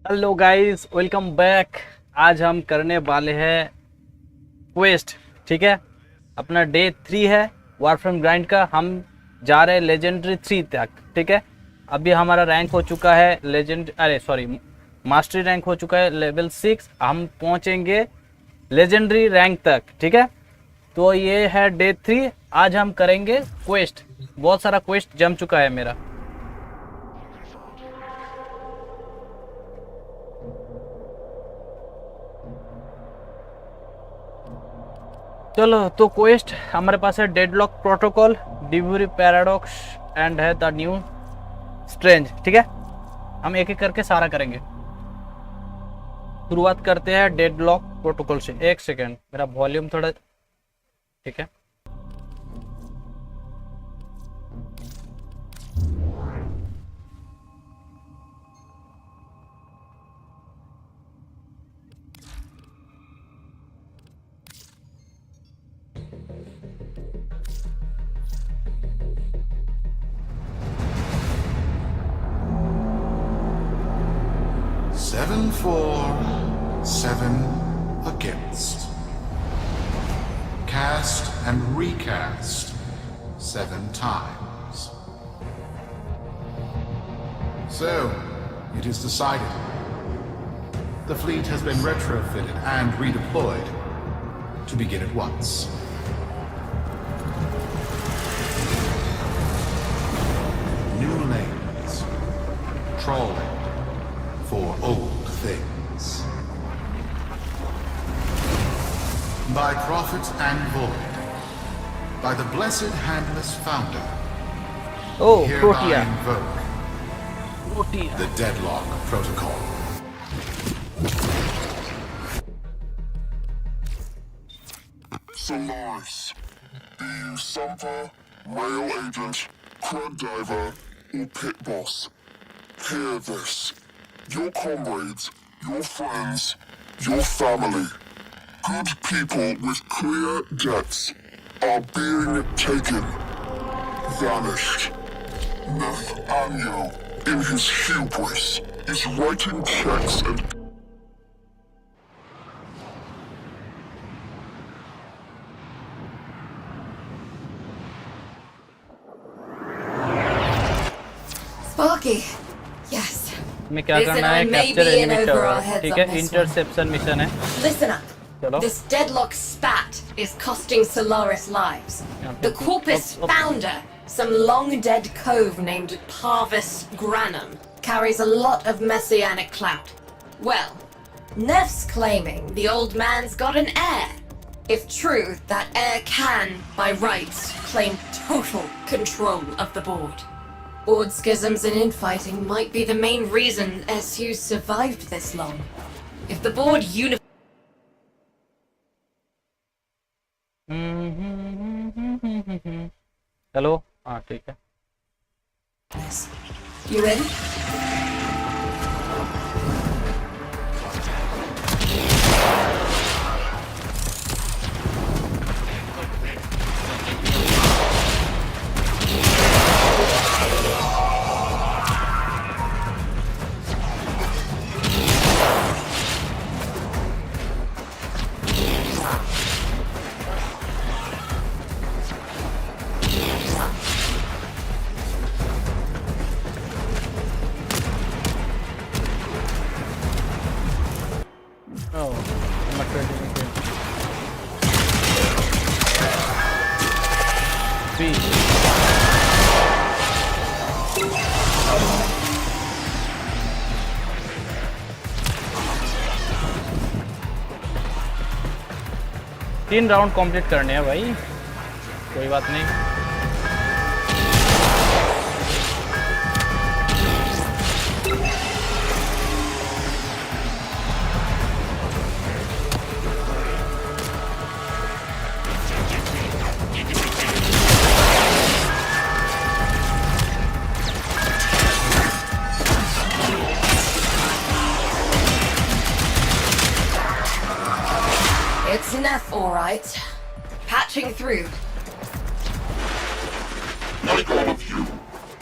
Hello guys, welcome back. आज हम करने वाले हैं क्वेस्ट। ठीक है, अपना डे 3 है वॉरफ्रेम ग्राइंड का। हम जा रहे हैं लेजेंडरी 3 तक। ठीक है, अभी हमारा रैंक हो चुका है मास्टरी रैंक हो चुका है लेवल 6। हम पहुंचेंगे लेजेंडरी रैंक तक। ठीक है, तो ये है डे 3। आज हम करेंगे क्वेस्ट। बहुत सारा क्वेस्ट जम चुका है मेरा। चलो, तो क्वेस्ट हमारे पास है डेडलॉक प्रोटोकॉल, डिवरी पैराडॉक्स एंड है द न्यू स्ट्रेंज। ठीक है, हम एक एक करके सारा करेंगे। शुरुआत करते हैं डेडलॉक प्रोटोकॉल से। एक सेकेंड, मेरा वॉल्यूम थोड़ा ठीक है। Seven for, 7 against. Cast and recast 7 times. So, it is decided. The fleet has been retrofitted and redeployed to begin at once. New lanes. Trawling for old things. By prophet and void, by the blessed handless founder, Oh, hereby Protea. invoke the Deadlock Protocol. Solaris, be you Sumper, Rail Agent, Crud Diver, or Pit Boss. Hear this. Your comrades, your friends, your family, good people with clear debts are being taken, vanished. Nathaniel, in his hubris, is writing checks and Sparky, yes. में क्या Listen, करना है? I may capture be in enemy over our tower. heads ठीक on है, this one. Interception mission है। Listen up. चलो। This deadlock spat is costing Solaris lives. The Corpus founder, some long-dead cove named Parvis Granum, carries a lot of messianic clout. Well, Neff's claiming the old man's got an heir. If true, that heir can, by rights, claim total control of the board. Board schisms and infighting might be the main reason SU survived this long. If the board hello, हाँ ठीक है। You in? Oh, number 20. तीन round complete करने हैं भाई, कोई बात नहीं। It's enough, all right. Patching through. like all of you,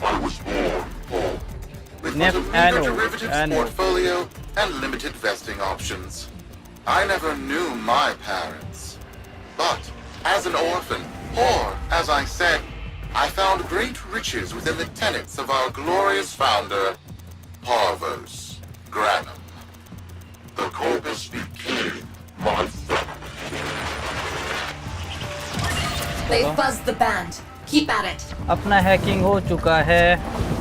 I was born, Paul. With Yep, a I meager know, derivatives I know. portfolio and limited vesting options. I never knew my parents. But, as an orphan, or, as I said, I found great riches within the tenets of our glorious founder, Parvos Granum. The corpus became my family. They've buzzed the band. Keep at it. अपना hacking हो चुका है.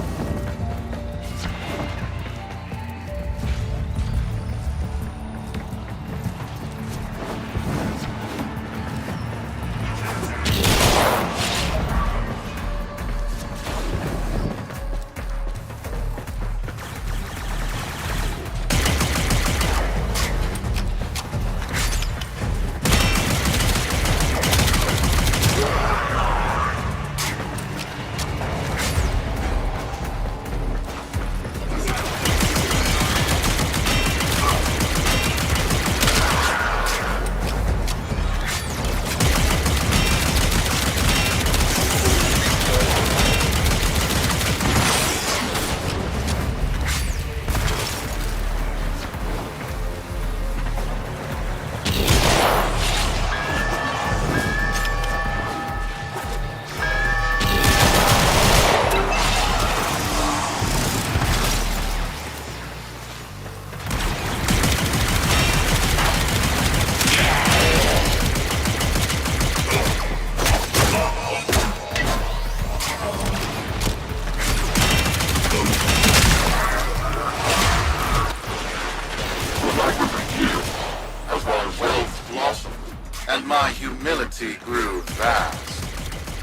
And my humility grew vast.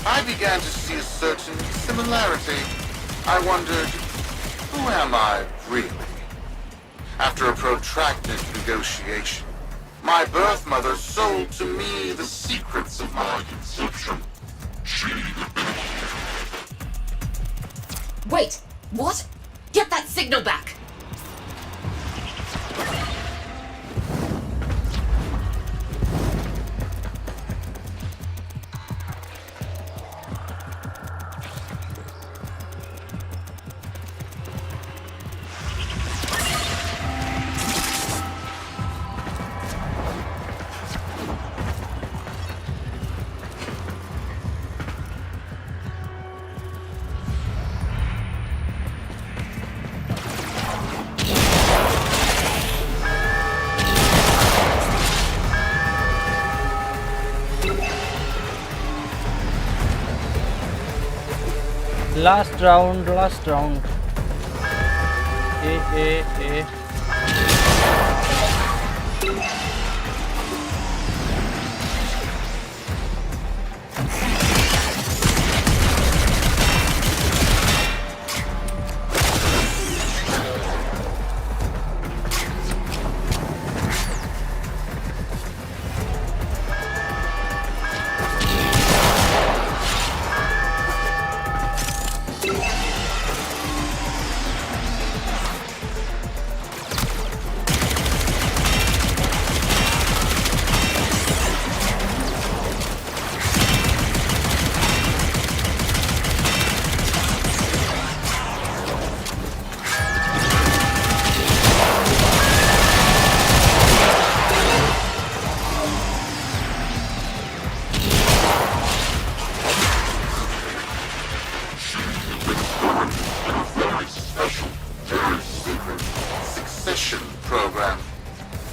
I began to see a certain similarity. I wondered, who am I really? After a protracted negotiation, my birth mother sold to me the secrets of my conception. Wait, what? Get that signal back! Last round. A. Program.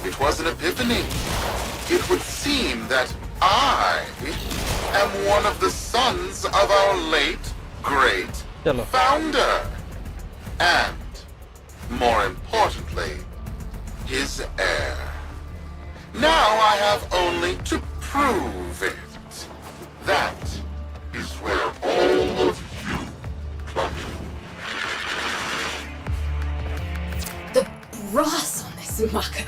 It was an epiphany. It would seem that I am one of the sons of our late, great founder. And, more importantly, his heir. Now I have only to prove it. That is where all of you come in. The brass on this mucker.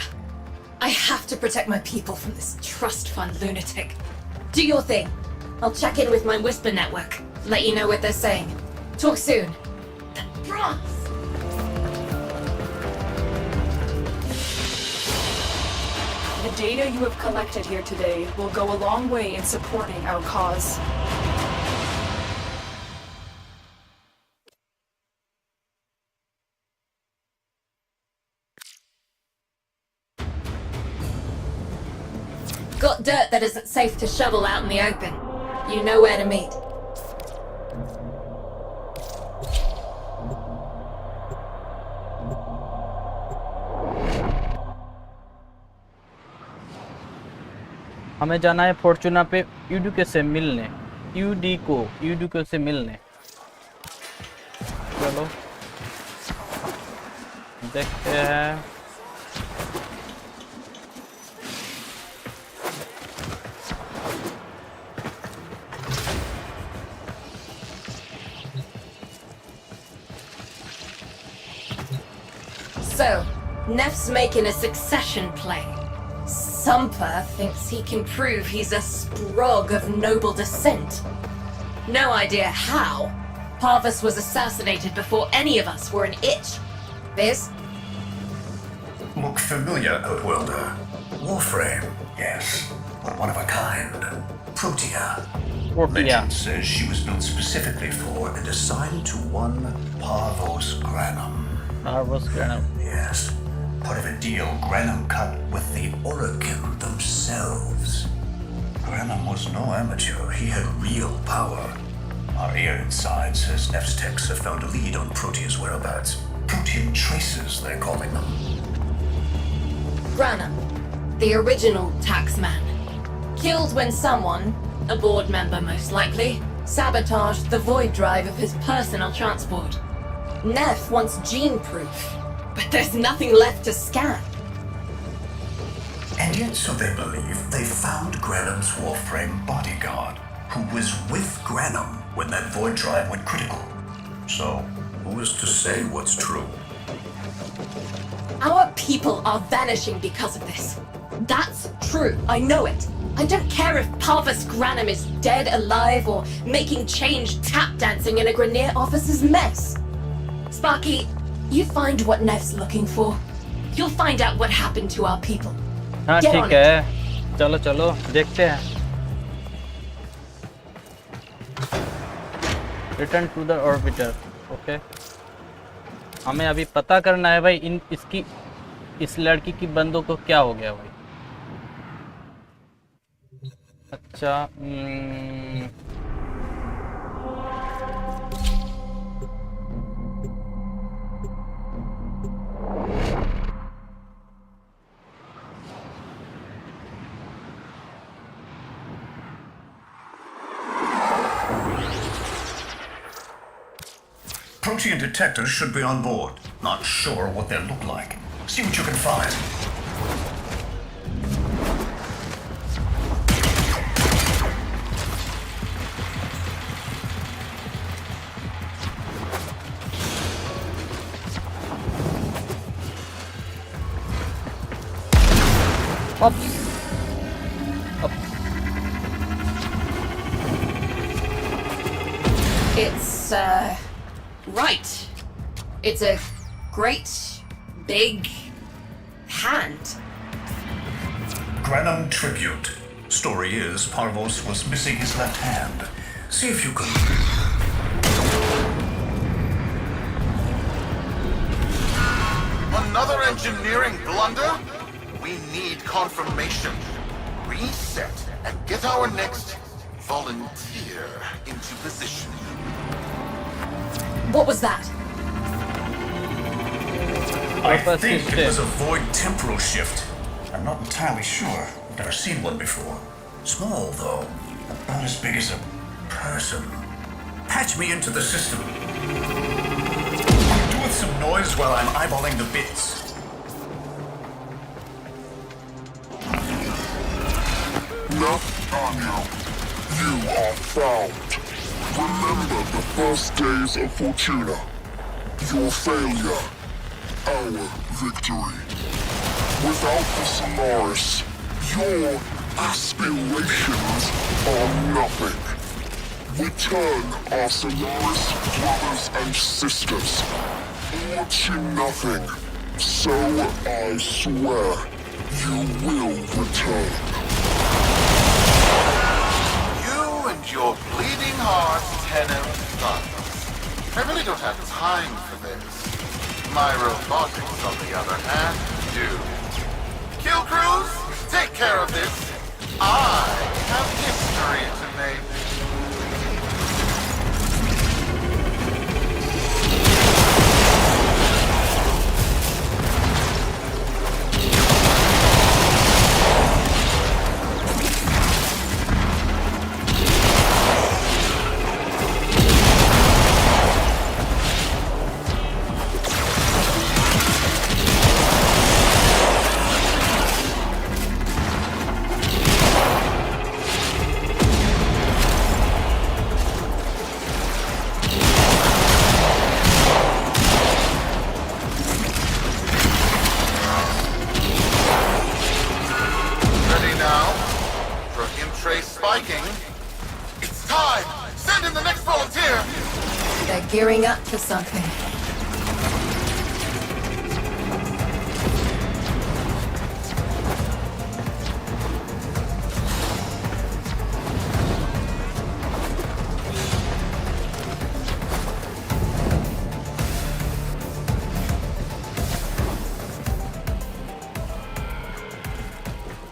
I have to protect my people from this trust fund lunatic. Do your thing. I'll check in with my whisper network. Let you know what they're saying. Talk soon. The brass! The data you have collected here today will go a long way in supporting our cause. dirt that isn't safe to shovel out in the open. You know where to meet. हमें जाना है Fortuna पे यूडीको से मिलने, यूडीको से मिलने। चलो देखते हैं। So, Neff's making a succession play. Sumper thinks he can prove he's a sprog of noble descent. No idea how. Parvus was assassinated before any of us were an itch. Biz? Look familiar, Outworlder. Warframe, yes, but one of a kind. Protea. Legend says she was built specifically for and assigned to one Parvos Granum. Parvos Granum. Yes, part of a deal Granum cut with the Orokin themselves. Granum was no amateur. He had real power. Our ear inside says Neff's techs have found a lead on Protea's whereabouts. Protean traces, they're calling them. Granum, the original taxman. Killed when someone, a board member most likely, sabotaged the void drive of his personal transport. Neff wants gene proof, but there's nothing left to scan. And yet, so they believe, they found Granum's Warframe bodyguard, who was with Granum when that void drive went critical. So, who is to say what's true? Our people are vanishing because of this. That's true, I know it. I don't care if Parvus Granum is dead, alive, or making change tap dancing in a Grenier officer's mess. Sparky, you find what Neff's looking for. You'll find out what happened to our people. हाँ Get on ठीक है, चलो चलो देखते हैं। Return to the orbiter, okay. हमें अभी पता करना है भाई इस लड़की की बंदों को क्या हो गया भाई। अच्छा Protean detectors should be on board. Not sure what they look like. See what you can find. It's, right. It's a great, big hand. Granum tribute. Story is, Parvos was missing his left hand. See if you can... Another engineering blunder? We need confirmation. Reset and get our next volunteer into position. What was that? I think it was a void temporal shift. I'm not entirely sure. I've never seen one before. Small, though. About as big as a person. Patch me into the system. Do with some noise while I'm eyeballing the bits. Nathaniel, you are found. Remember the first days of Fortuna. Your failure, our victory. Without the Solaris, your aspirations are nothing. Return our Solaris brothers and sisters, or to nothing. So I swear, you will return. You and your bleeding heart, Tenor Sons. I really don't have time for this. My robotics, on the other hand, do. Kill crews, take care of this. I have history to make. It's time! Send in the next volunteer! They're gearing up for something.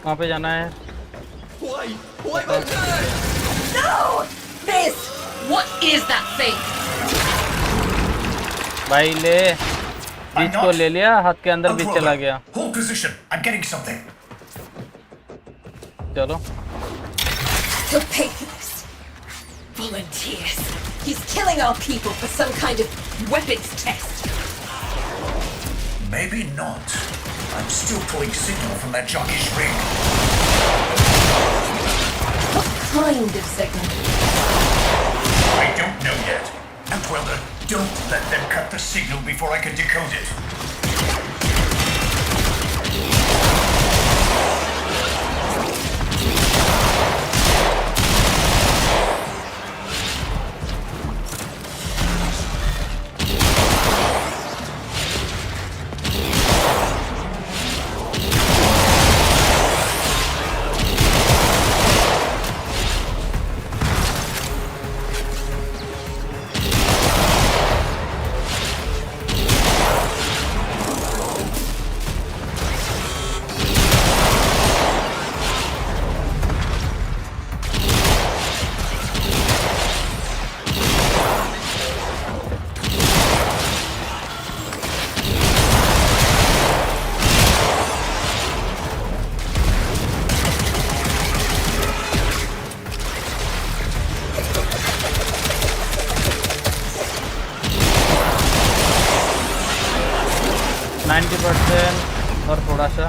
कहाँ पे जाना है? No! This! What is that thing? भाई ले बीच को ले लिया, हाथ के अंदर बीच चला गया। Hold position. I'm getting something. चलो। He'll pay for this. Volunteers. He's killing our people for some kind of weapons test. Maybe not. I'm still pulling signal from that jockey's ring. What kind of signal? I don't know yet. And Welder, don't let them cut the signal before I can decode it. और थोड़ा सा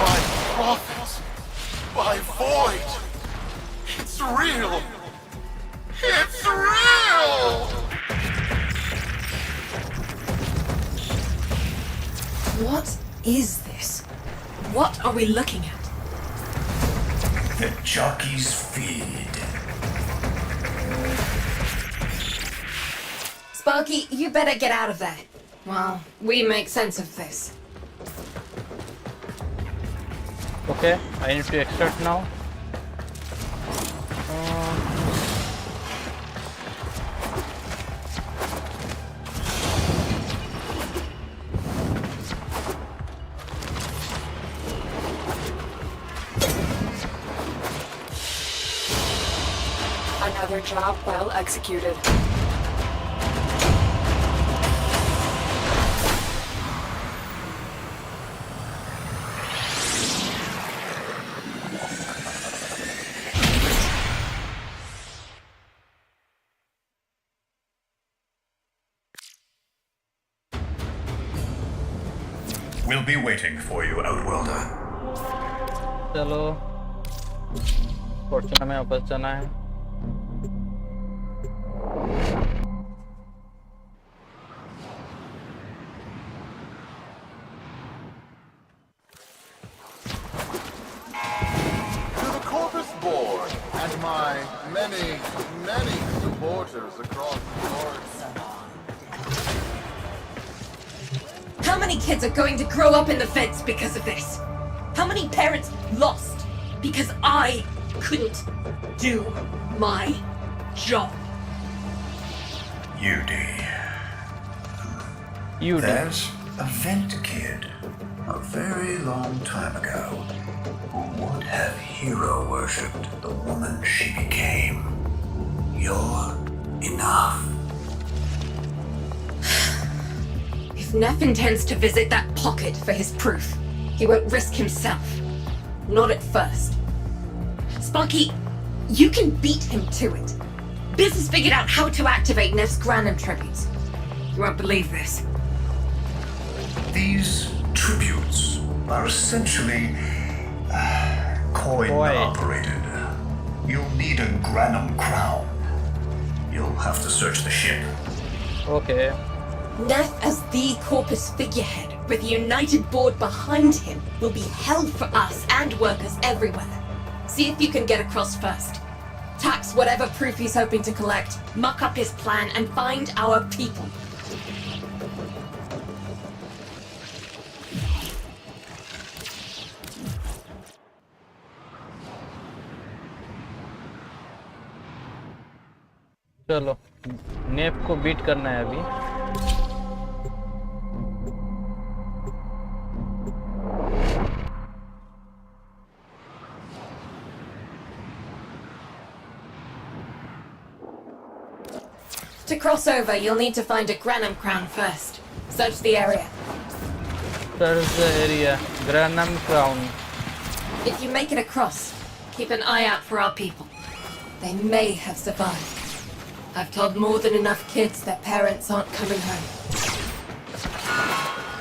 My prophet, my void, it's real. It's real. What is this? What are we looking at? The jockey's feed. Sparky, you better get out of there. Well, we make sense of this. Okay, I need to extract now. Another job well executed. We'll be waiting for you, Outworlder. चलो Fortuna में वापस जाना है। And my many, many supporters across the board. How many kids are going to grow up in the feds because of this? How many parents lost because I couldn't do my job? UD. You do. There's a vent kid, a very long time ago, who would have hero worshipped the woman she became. You're enough. If Neff intends to visit that pocket for his proof, he won't risk himself. Not at first. Sparky, you can beat him to it. Biz has figured out how to activate Neff's Granum tributes. You won't believe this. These tributes are essentially coin operated. You'll need a Granum crown. You'll have to search the ship. Okay. Neff as the Corpus figurehead, with a united board behind him, will be hell for us and workers everywhere. See if you can get across first. Tax whatever proof he's hoping to collect, muck up his plan, and find our people. चलो nap को beat करना है अभी। To cross over, you'll need to find a Granum crown first. Search the area. Search the area. Granum crown. If you make it across, keep an eye out for our people. They may have survived. I've told more than enough kids their parents aren't coming home.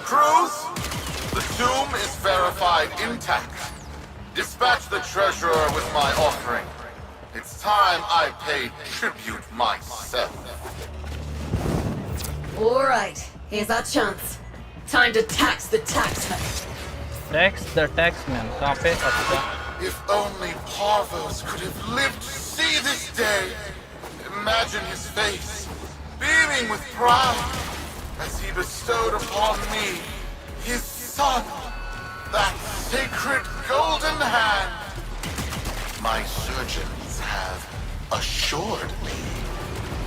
Cruz, the tomb is verified intact. Dispatch the treasurer with my offering. It's time I paid tribute myself. Alright, here's our chance. Time to tax the taxman. Tax the taxman. कहाँ पे? अच्छा. If only Parvos could have lived to see this day. Imagine his face, beaming with pride, as he bestowed upon me, his son, that sacred golden hand. My surgeons have assured me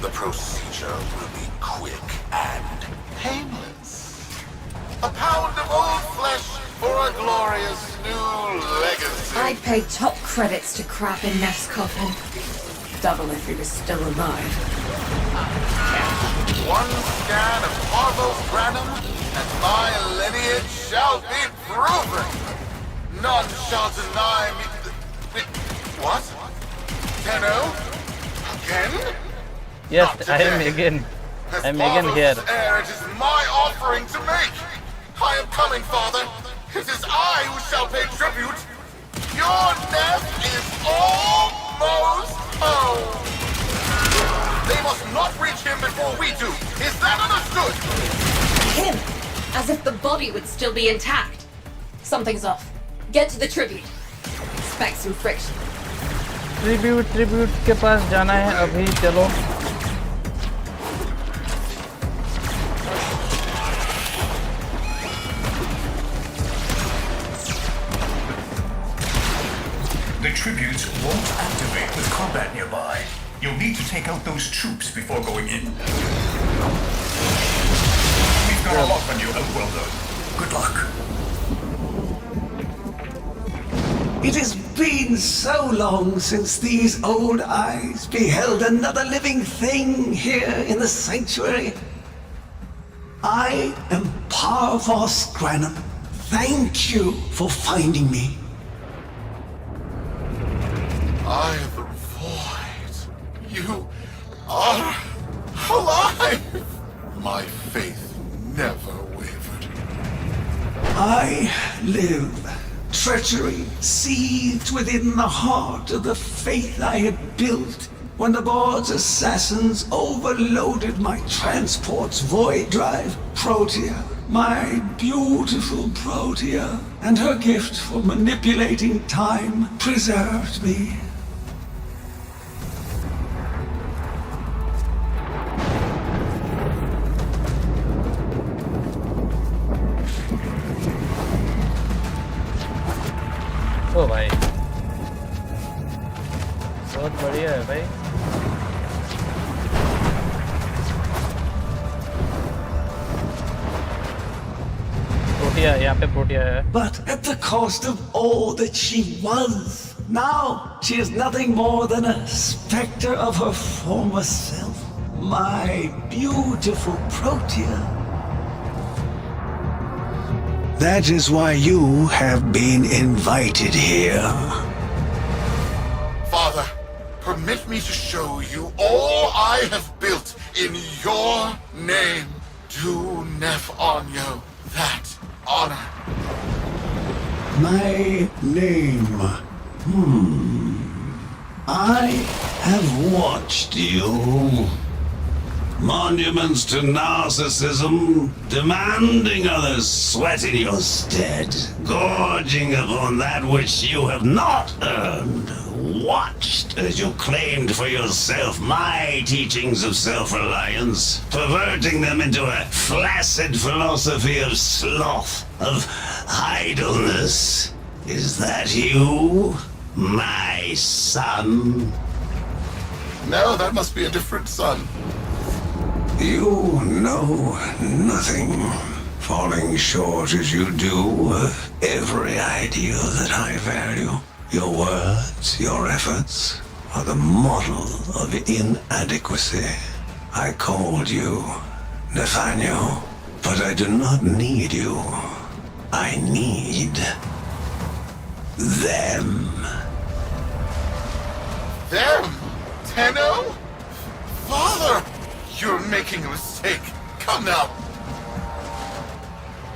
the procedure will be quick and painless. A pound of old flesh for a glorious new legacy. I'd pay top credits to crap in Neff's coffin. Double if he was still alive. One scan of Parvos Granum, and my lineage shall be proven. None shall deny me. What? Tenno? Again? Yes, Not I today. am again. As I'm again Parvos' here. heir, it is my offering to make. I am coming, Father. It is I who shall pay tribute. Your Neff is almost home. They must not reach him before we do. Is that understood? Him! As if the body would still be intact. Something's off. Get to the tribute. Expect some friction. Tribute के पास जाना है अभी। चलो The tributes won't activate with combat nearby. You'll need to take out those troops before going in. We've got a lock on you, Outworlder. Good luck. It has been so long since these old eyes beheld another living thing here in the sanctuary. I am Parvos Granum. Thank you for finding me. I am the void. You are alive. My faith never wavered. I live. Treachery seethed within the heart of the faith I had built when the board's assassins overloaded my transport's void drive, Protea. My beautiful Protea, and her gift for manipulating time preserved me. ओ भाई बहुत बढ़िया है भाई। Protea, यहाँ पे Protea है। but at the cost of all that she was. Now she is nothing more than a specter of her former self. My beautiful Protea. That is why you have been invited here. Father, permit me to show you all I have built in your name. Do Nef Onyo that honor. My name. I have watched you. Monuments to narcissism, demanding others sweat in your stead, gorging upon that which you have not earned. Watched as you claimed for yourself my teachings of self-reliance, perverting them into a flaccid philosophy of sloth, of idleness. Is that you, my son? No, that must be a different son. You know nothing, falling short as you do of every ideal that I value. Your words, your efforts, are the model of inadequacy. I called you Nathaniel, but I do not need you. I need them. Them? Tenno? Father! You're making a mistake. Come now.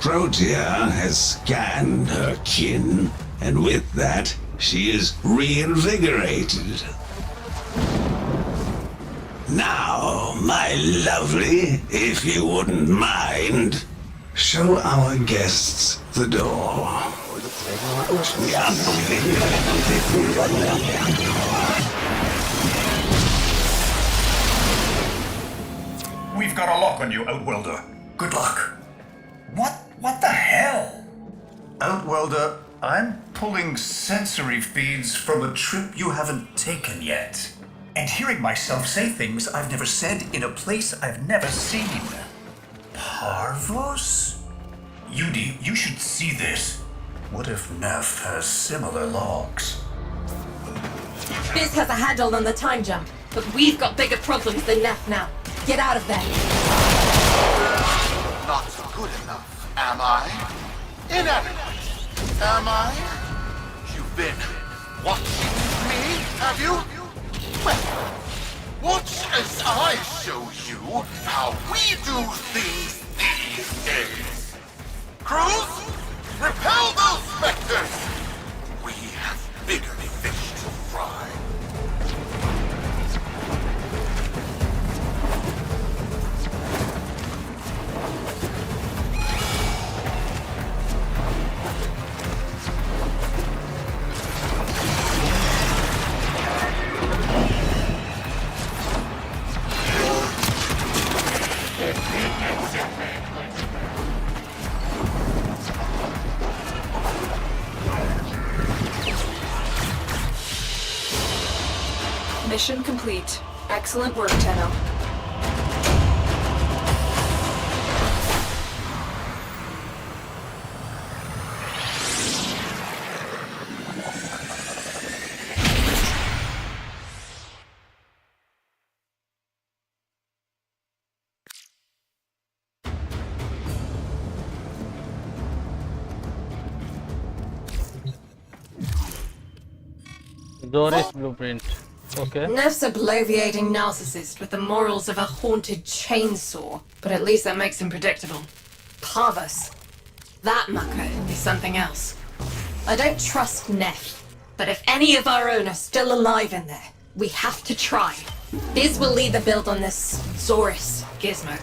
Protea has scanned her kin, and with that, she is reinvigorated. Now, my lovely, if you wouldn't mind, show our guests the door. We've got a lock on you, Outworlder. Good luck. What the hell? Outworlder, I'm pulling sensory feeds from a trip you haven't taken yet. And hearing myself say things I've never said in a place I've never seen. Parvos? Yudi, you should see this. What if Neff has similar logs? Biz has a handle on the time jump, but we've got bigger problems than Neff now. Get out of there. Not good enough, am I? Inadequate, am I? You've been watching me, have you? Well, watch as I show you how we do things these days. Crews, repel those specters! We have bigger fish to fry. Mission complete. Excellent work, Tenno. Doris blueprint. Okay. Neff's a bloviating narcissist with the morals of a haunted chainsaw, but at least that makes him predictable. Parvus. That mucker is something else. I don't trust Neff, but if any of our own are still alive in there, we have to try. Biz will lead the build on this Zorus gizmo.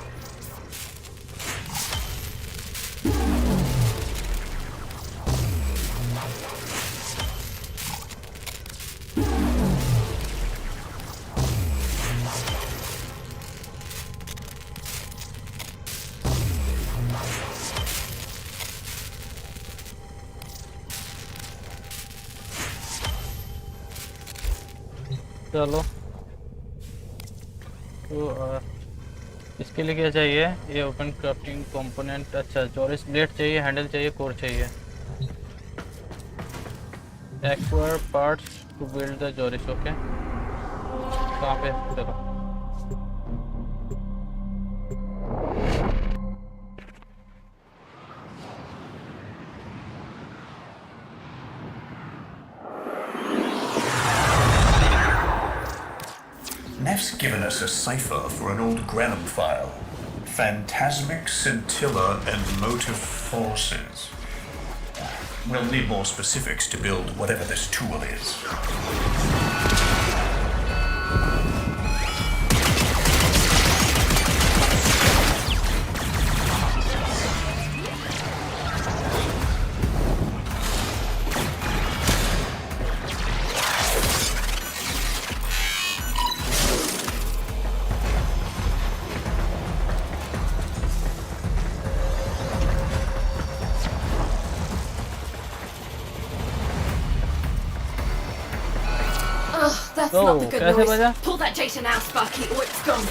चलो तो इसके लिए क्या चाहिए? ये open crafting component. अच्छा, chorus blade चाहिए, handle चाहिए, कोर चाहिए। Acquire parts to build the chorus. Okay, कहाँ पे? चलो Neff's given us a cipher for an old Granum file. Phantasmic scintilla and motive forces. We'll need more specifics to build whatever this tool is. That's Oh, not the good कैसे noise. बजा? Pull that data now, Sparky, or it's gone.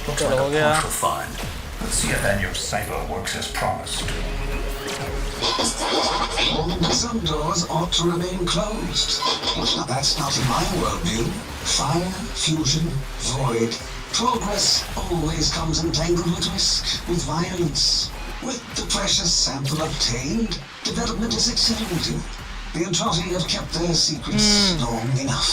Looks चलो, like हो a गया। partial find. Let's see if Annu's cipher works as promised. Some doors ought to remain closed. Now, that's not in my worldview. Fire, fusion, void. Progress always comes entangled with risk, with violence. With the precious sample obtained, development is accelerating. The Entrati have kept their secrets long enough.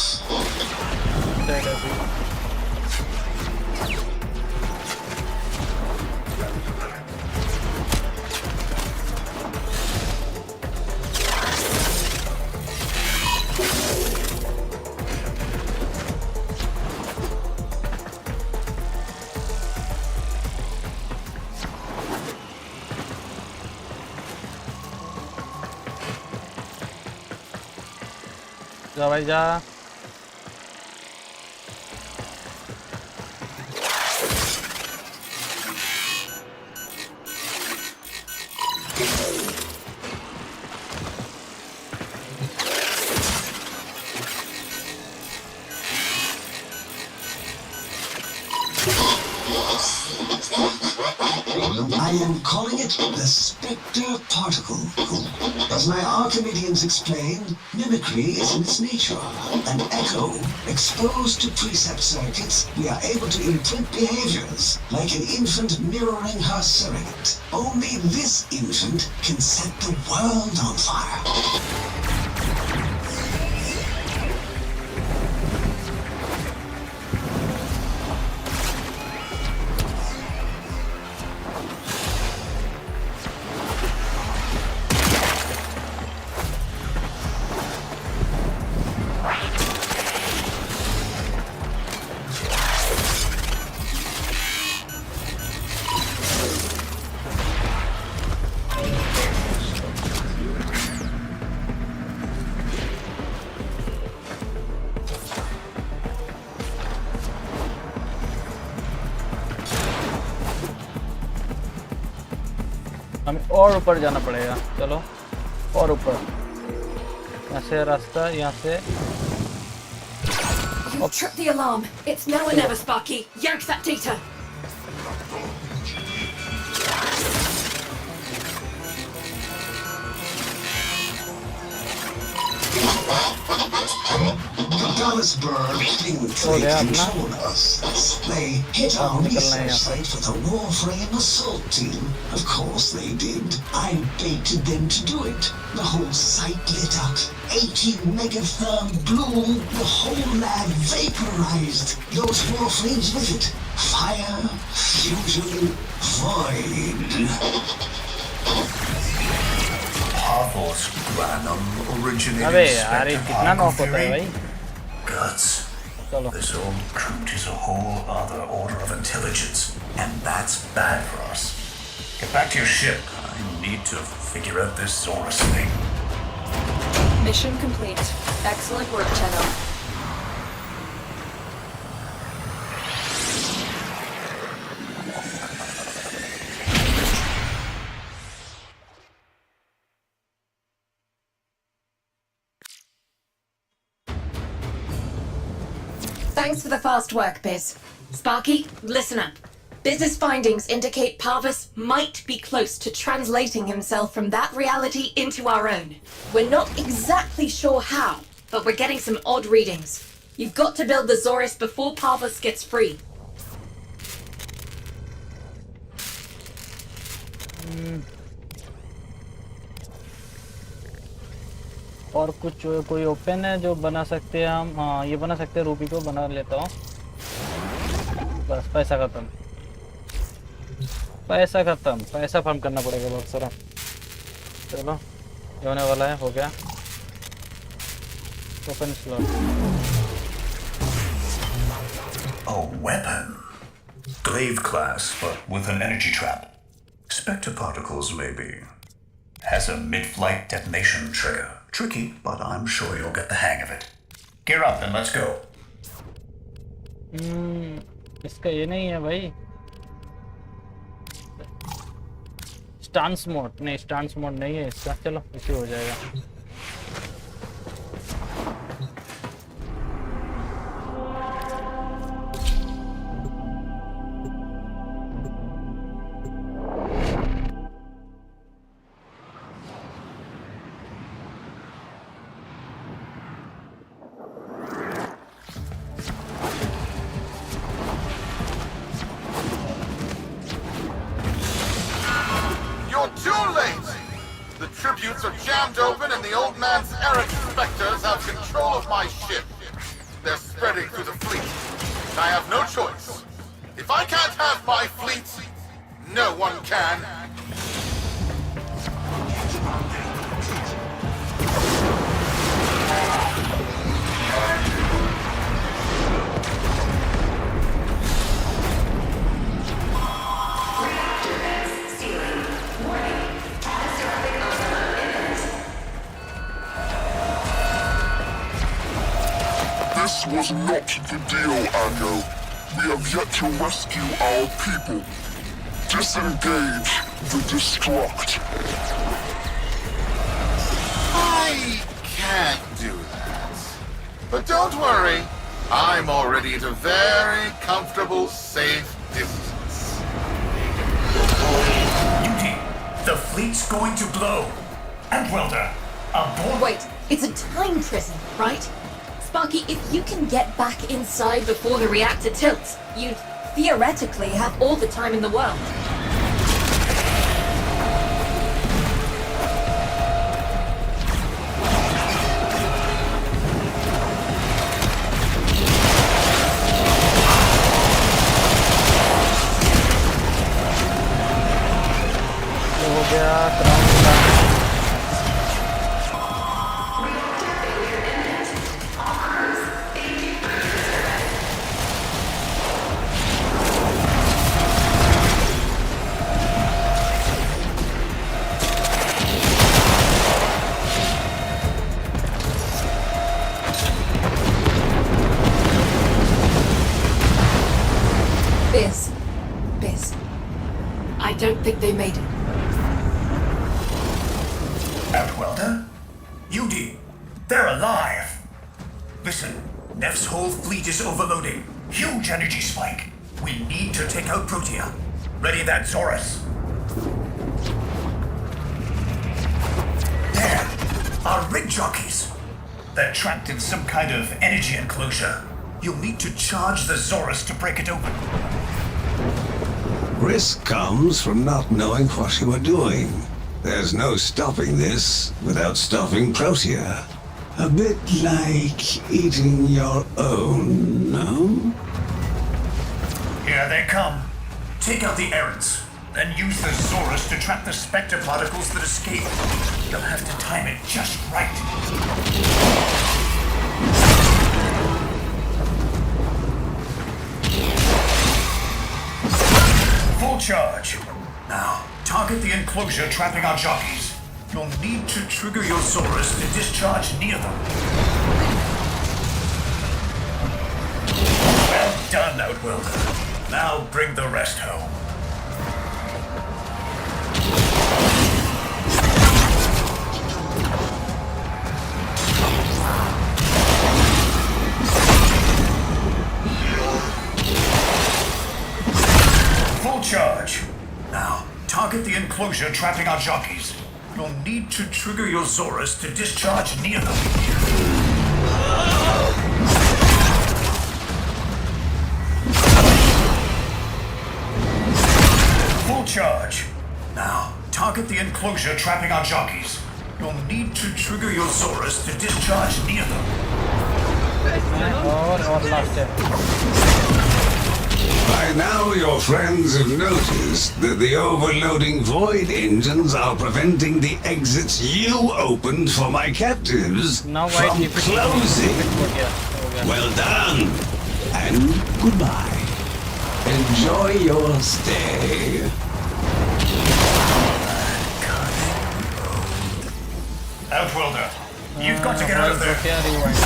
जा भाई जा। I am calling it the Spectre Particle. As my Archimedeans explained, mimicry is in its nature. An echo, exposed to precept circuits, we are able to imprint behaviors, like an infant mirroring her surrogate. Only this infant can set the world on fire. हमें और ऊपर जाना पड़ेगा। चलो और ऊपर, यहाँ से रास्ता, यहाँ से। You've tripped the alarm. It's now or never, Sparky. Yank that data. The Dallas bird thankfully controlled us. They hit our research site for the Warframe assault team. Of course they did. I baited them to do it. The whole site lit up. 80 megatherm bloom. The whole lab vaporized. Those Warframes with it. Fire, fusion, void. Parvos Granum originated अबे यार ये Spectre कितना knock Particle होता है theory? भाई। Guts. चलो This old recruit is a whole other order of intelligence, and that's bad for us. Get back to your ship. I need to figure out this Zorus thing. Mission complete. Excellent work, Tenno. Thanks for the fast work, Biz. Sparky, listen up. Biz's findings indicate Parvus might be close to translating himself from that reality into our own. We're not exactly sure how, but we're getting some odd readings. You've got to build the Zorus before Parvus gets free. और कुछ कोई open है जो बना सकते हैं हम? हाँ, ये बना सकते हैं। रूबी को बना लेता हूँ। बस पैसा खत्म, पैसा खत्म, पैसा फार्म करना पड़ेगा बहुत सारा। चलो ये होने वाला है, हो गया। Open slot. A weapon. Glaive class, but with an energy trap. Spectre particles, maybe. Has a mid-flight detonation trigger. Tricky, but I'm sure you'll get the hang of it. Gear up and let's go. इसका ये नहीं है भाई, stance mode नहीं, stance mode नहीं है इसका। चलो इसी हो जाएगा। Tributes are jammed open and the old man's errant specters have control of my ship. They're spreading through the fleet. I have no choice. If I can't have my fleet, no one can. This was not the deal, Ango. We have yet to rescue our people. Disengage the destruct. I can't do that. But don't worry, I'm already at a very comfortable, safe distance. Beauty, the fleet's going to blow. And Welder, aboard. Wait, it's a time prison, right? Sparky, if you can get back inside before the reactor tilts, you theoretically have all the time in the world. हो गया Biz. I don't think they made it. Outwelder? UD, they're alive! Listen, Neff's whole fleet is overloading. Huge energy spike. We need to take out Protea. Ready that Zorus. There! Our rig jockeys! They're trapped in some kind of energy enclosure. You'll need to charge the Zorus to break it open. Risk comes from not knowing what you are doing. There's no stopping this without stopping Protea. A bit like eating your own, no? Here they come. Take out the errants, then use the Zorus to trap the Spectre particles that escape. You'll have to time it just right. Full charge. Now, target the enclosure trapping our jockeys. You'll need to trigger your Zorus to discharge near them. Well done, Outwelder. Now bring the rest home. target the enclosure trapping our jockeys. You'll need to trigger your Zorus to discharge near them. Full charge. Now, target the enclosure trapping our jockeys. You'll need to trigger your Zorus to discharge near them. और last है. By now, your friends have noticed that the overloading void engines are preventing the exits you opened for my captives Now why from defeat closing. हो गया. Well done, and goodbye. Enjoy your stay. Outworlder, you've got to get out of there. क्या rewind?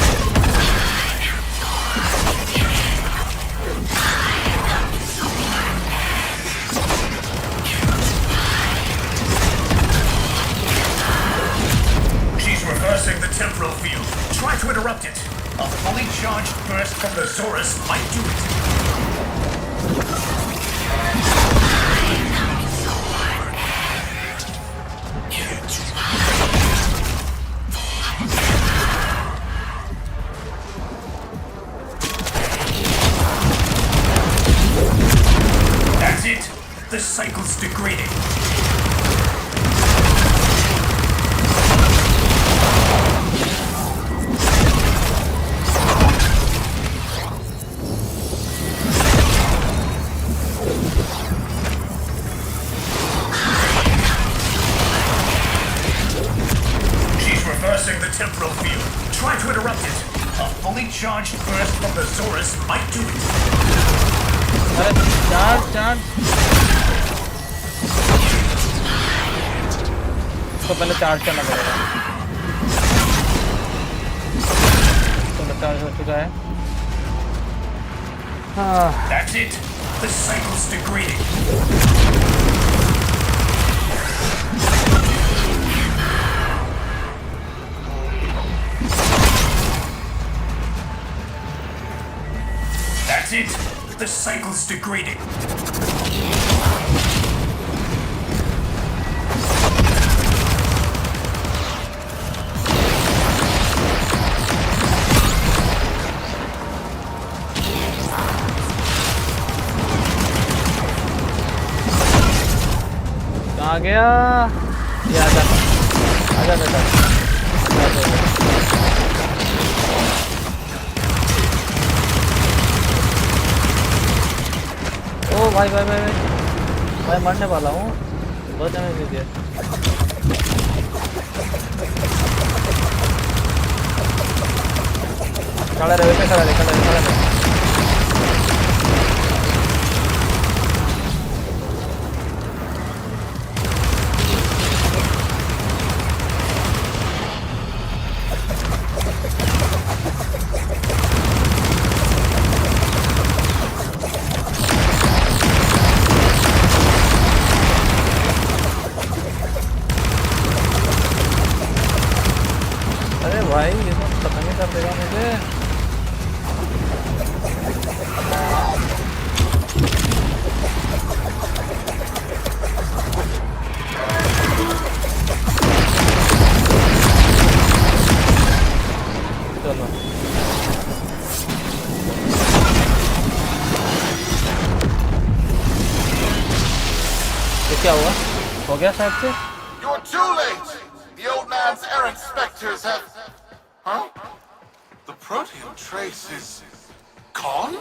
She's reversing the temporal field. Try to interrupt it. A fully charged burst from the Zorus might do it. That's it. The cycle's degrading. She's reversing the temporal field. Try to interrupt it. A fully charged burst from the Zorus might do it. अरे charge तो पहले charge करना पड़ेगा. तो charge हो चुका है. That's it. The cycle's degrading. That's it. The cycle's degrading. आ गया. ये आजा आजा बेटा. ओ भाई भाई भाई भाई मरने वाला हूँ. बहुत डैमेज दे दिया. खड़ा रहे बेटा, खड़ा रहे. अरे भाई ये तो खत्म ही कर देगा मुझे. चलो ये क्या हुआ? हो गया शायद से. You're too late! The old man's errant specters have... Huh? The protean trace is... gone?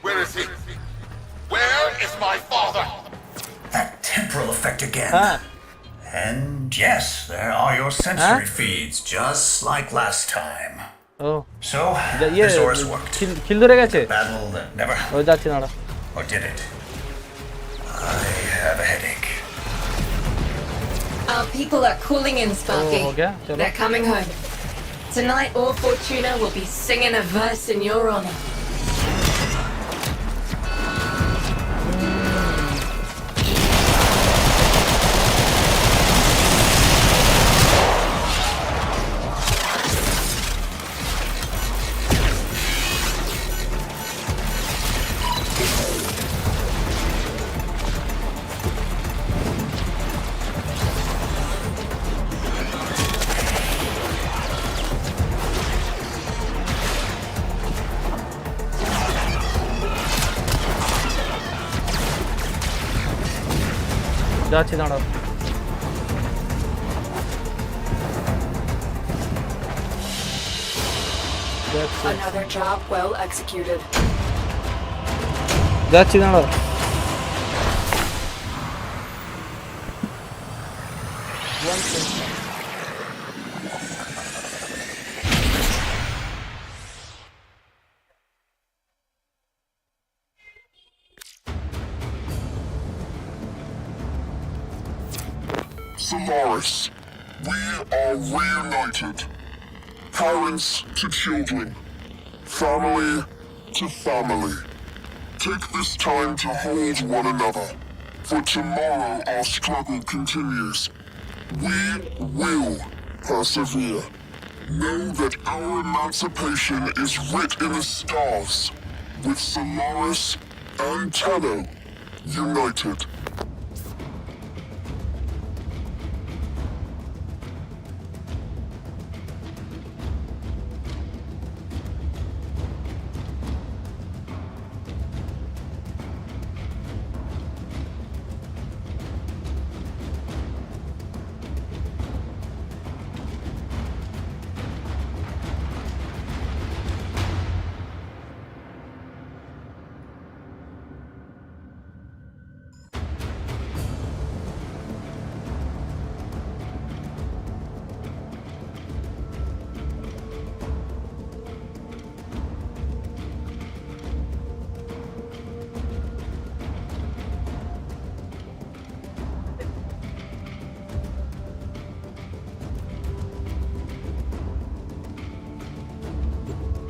Where is he? Where is my father? That temporal effect again. हाँ. And yes, there are your sensory feeds, just like last time. Oh. So, the ये Zorus worked. किल धरे गए. Battle that never... हो जाती ना. Or did it? I have a headache. Our people are calling in, Sparky. हो गया. चलो. They're coming home. Tonight, all Fortuna will be singing a verse in your honor. যাচ্ছি দাঁড়াও। Another job well executed. যাচ্ছি দাঁড়াও। Solaris, we are reunited. Parents to children, family to family. Take this time to hold one another, for tomorrow our struggle continues. We will persevere. Know that our emancipation is writ in the stars, with Solaris and Tenno united.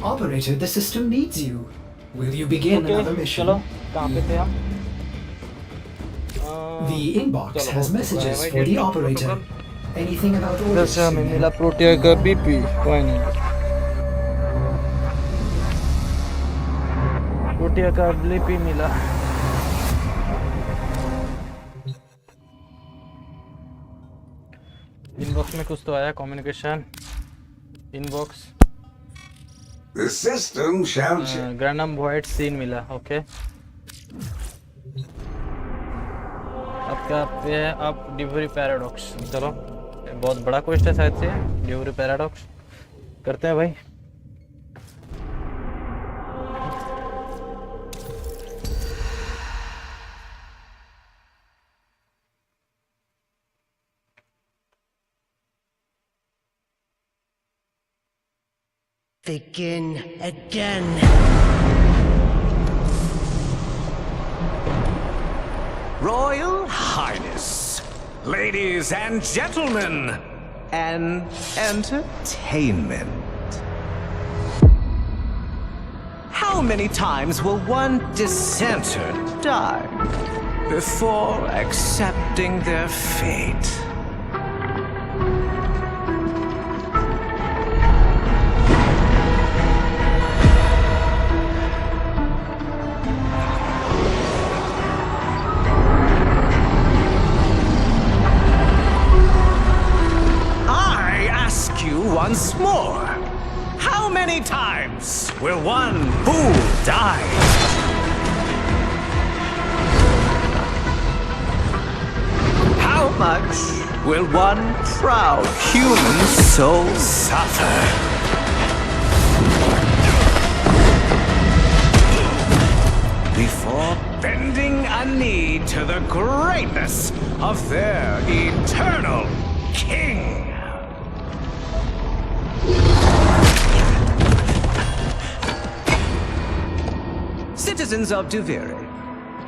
Operator, the system needs you. Will you begin another mission? चलो कहाँ पे थे हम? The inbox has messages for the operator. Anything about orders? जैसे हमें मिला Protea का BP, कोई नहीं। प्रोटिया का बीपी मिला। इनबॉक्स में कुछ तो आया, communication inbox. The system shall check. ग्रैनम वॉइड सीन मिला, ओके। अब क्या पे है? अब डिवरी पैराडॉक्स। चलो बहुत बड़ा क्वेश्चन है शायद से, डिवरी पैराडॉक्स करते हैं भाई। Begin again. Royal Highness, ladies and gentlemen, an entertainment. How many times will one dissenter die before accepting their fate? Once more, how many times will one fool die? How much will one proud human soul suffer? Before bending a knee to the greatness of their eternal king. Citizens of Duviri,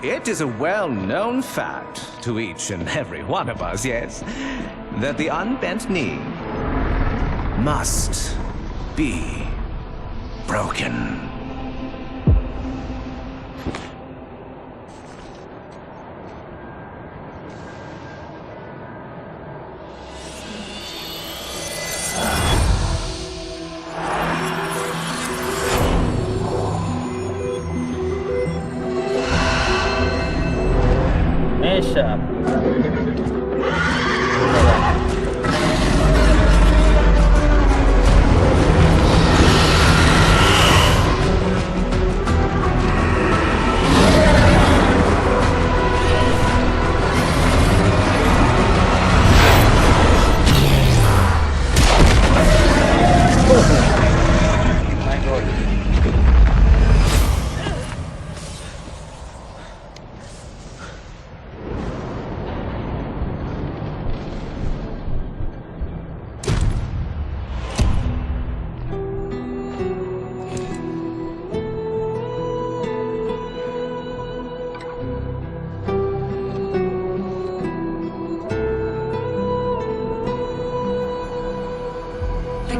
it is a well-known fact to each and every one of us, yes, that the unbent knee must be broken.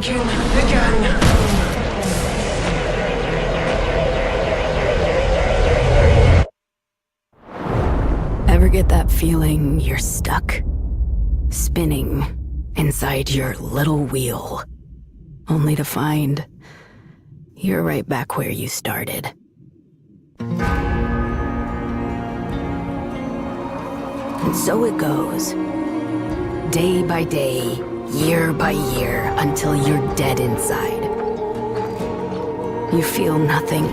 begin again. Ever get that feeling you're stuck? Spinning inside your little wheel, only to find you're right back where you started. And so it goes. Day by day, year by year, until you're dead inside. You feel nothing.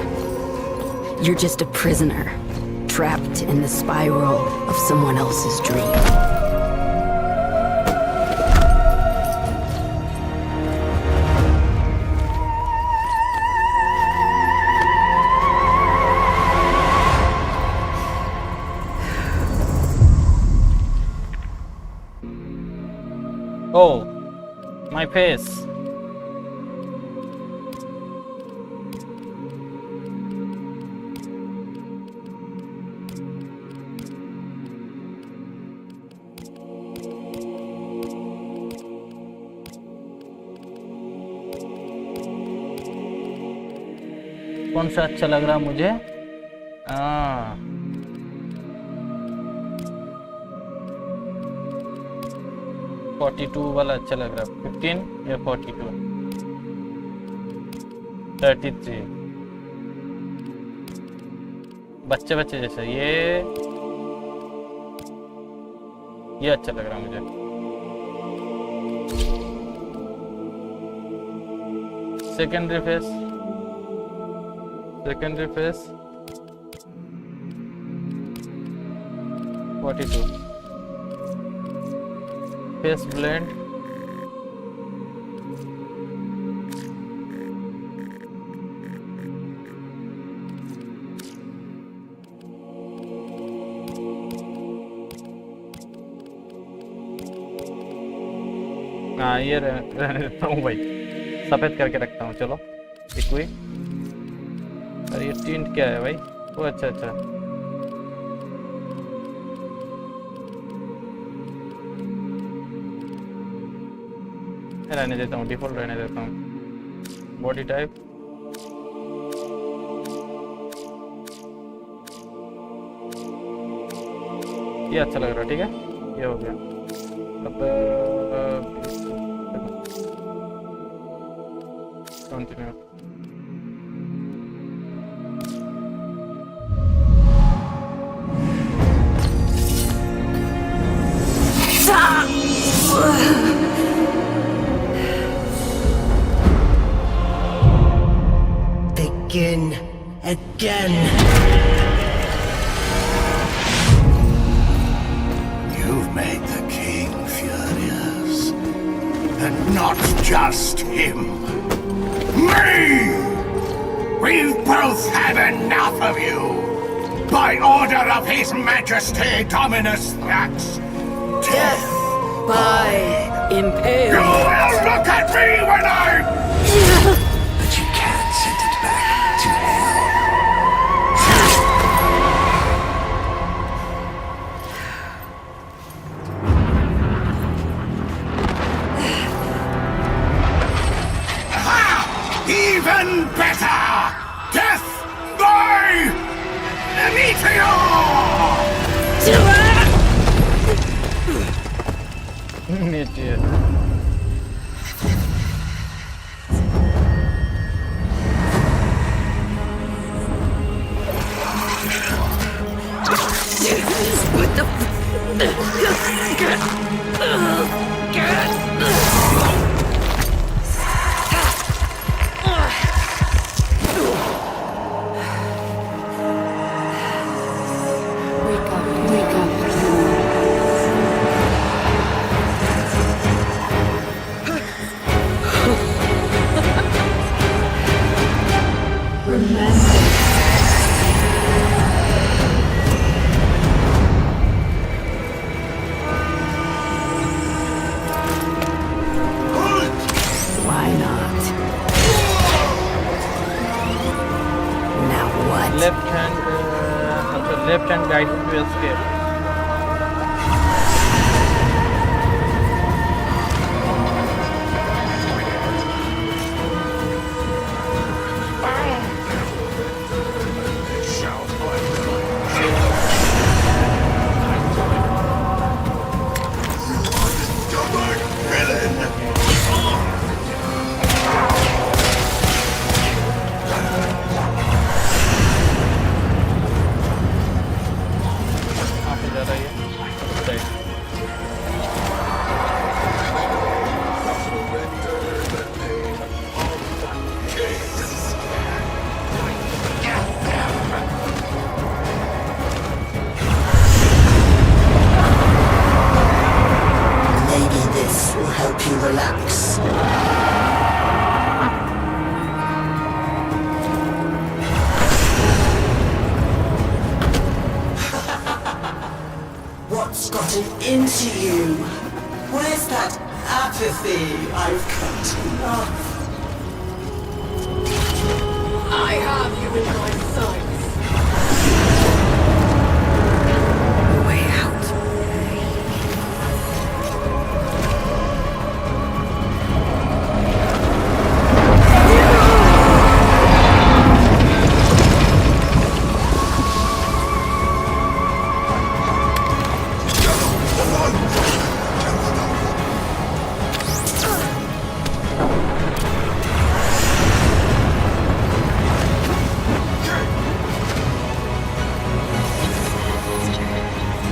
You're just a prisoner, trapped in the spiral of someone else's dream. Oh, my face. कौन सा अच्छा लग रहा मुझे? 42 वाला अच्छा लग रहा है। 15 या 42? 33 बच्चे बच्चे जैसा। ये अच्छा लग रहा है मुझे। सेकेंडरी फेस 42 फेस ब्लेंड हाँ ये रहने देता हूँ भाई, सफेद करके रखता हूँ। चलो इक्वी। अरे ये टिंट क्या है भाई? ओ अच्छा अच्छा, रहने देता हूँ, डिफॉल्ट रहने देता हूँ। बॉडी टाइप ये अच्छा लग रहा है। ठीक है, ये हो गया। अब continue. Begin again. You've made the king furious. And not just him. Me! We've both had enough of you. By order of His Majesty Dominus Thrax. Death by impale. You will look at me when I... But you can't send it back to hell. Even better! Death by meteor! Meteor. What the? Wake up. Why not? Now what? left hand guide to escape. say I've come to love. I have you in my sights. Way out.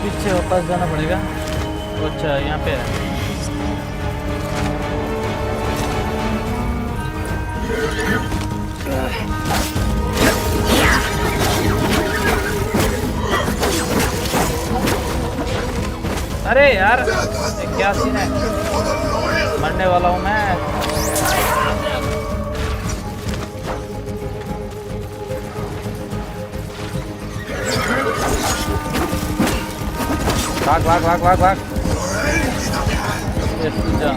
पीछे वापस जाना पड़ेगा। अच्छा यहाँ पे है। अरे यार ये क्या सीन है, मरने वाला हूँ मैं। भाग भाग भाग भाग भाग। ये जा।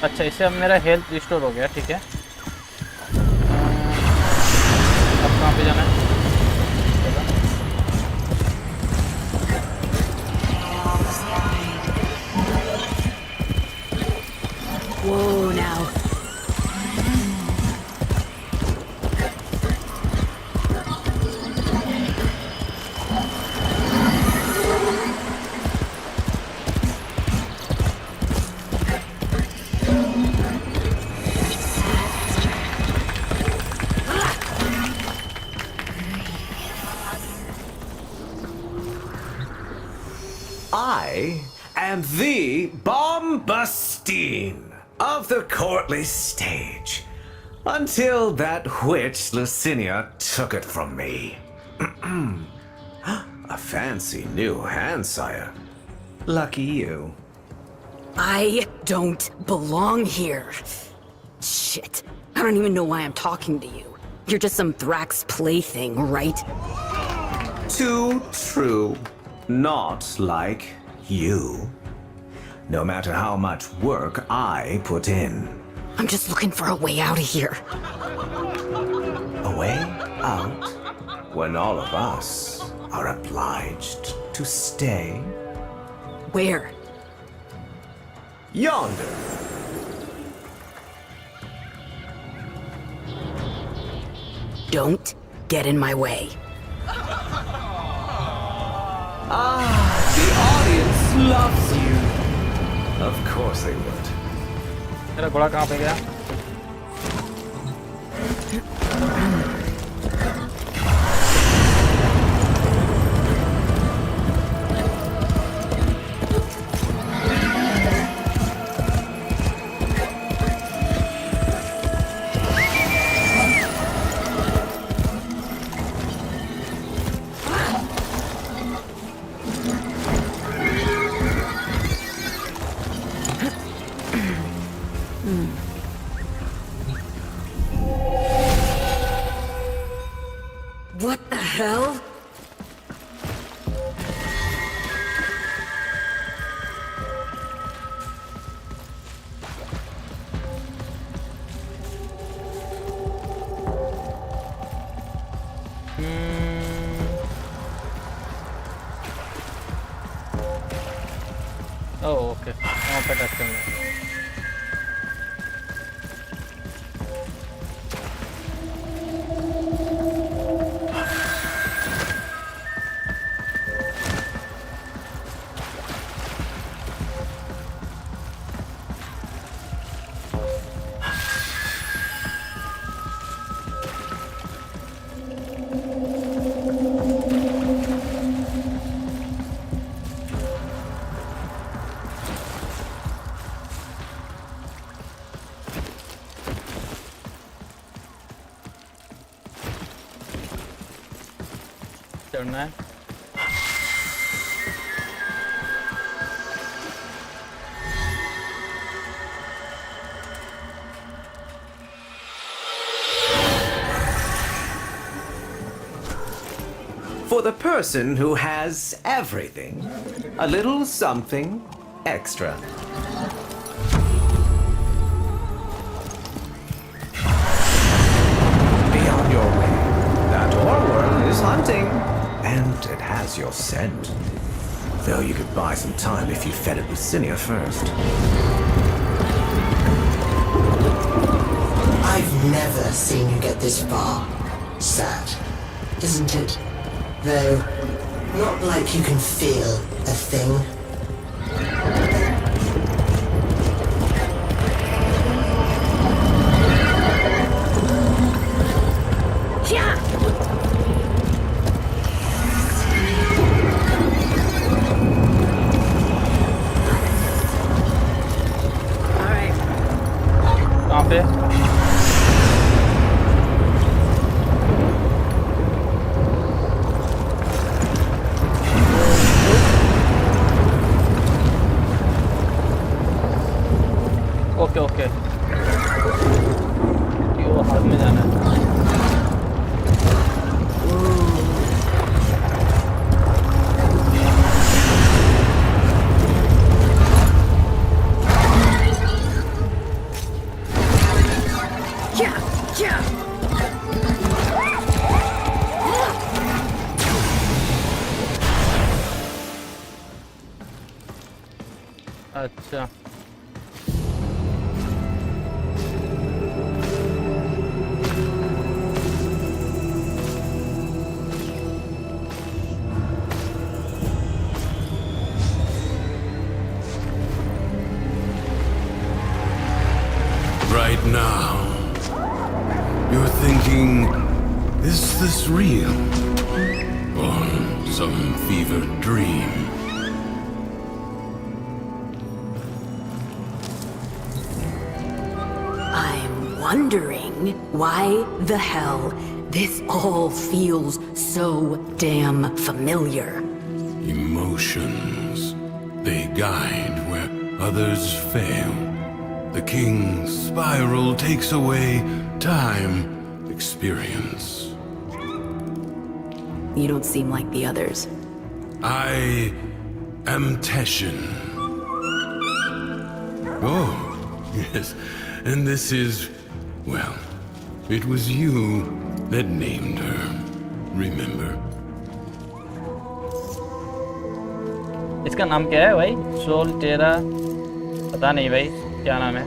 अच्छा इससे अब मेरा हेल्थ रिस्टोर हो गया, ठीक है। अब कहाँ पे जाना है? Whoa now. I am the Bombastine of the courtly stage, until that witch Lucinia took it from me. A fancy new hand, sire. Lucky you. I don't belong here. Shit. I don't even know why I'm talking to you. You're just some Thrax plaything, right? Too true. Not like you. No matter how much work I put in. I'm just looking for a way out of here. A way out? When all of us are obliged to stay? Where? Yonder. Don't get in my way. The audience loves you. Of course they would. मेरा घोड़ा कहाँ पे गया? What the hell? Oh, okay. वहाँ पे touch करना है। चढ़ना है। For the person who has everything, a little something extra. Be on your way. That horror is hunting, and it has your scent. Though you could buy some time if you fed it with Cinia first. I've never seen you get this far. Sad, isn't it? Though, not like you can feel a thing. Yeah. All right. कहाँ पे? Okay okay, ये वो हाथ में जाना है। अच्छा Right now, you're thinking, is this real? Or some fevered dream? I'm wondering why the hell this all feels so damn familiar. Emotions. They guide where others fail. The king's spiral takes away time, experience. You don't seem like the others. I am Teshin. Oh, yes. And this is, well, it was you that named her. Remember? इसका नाम क्या है भाई? Soul टेरा, पता नहीं भाई क्या नाम है?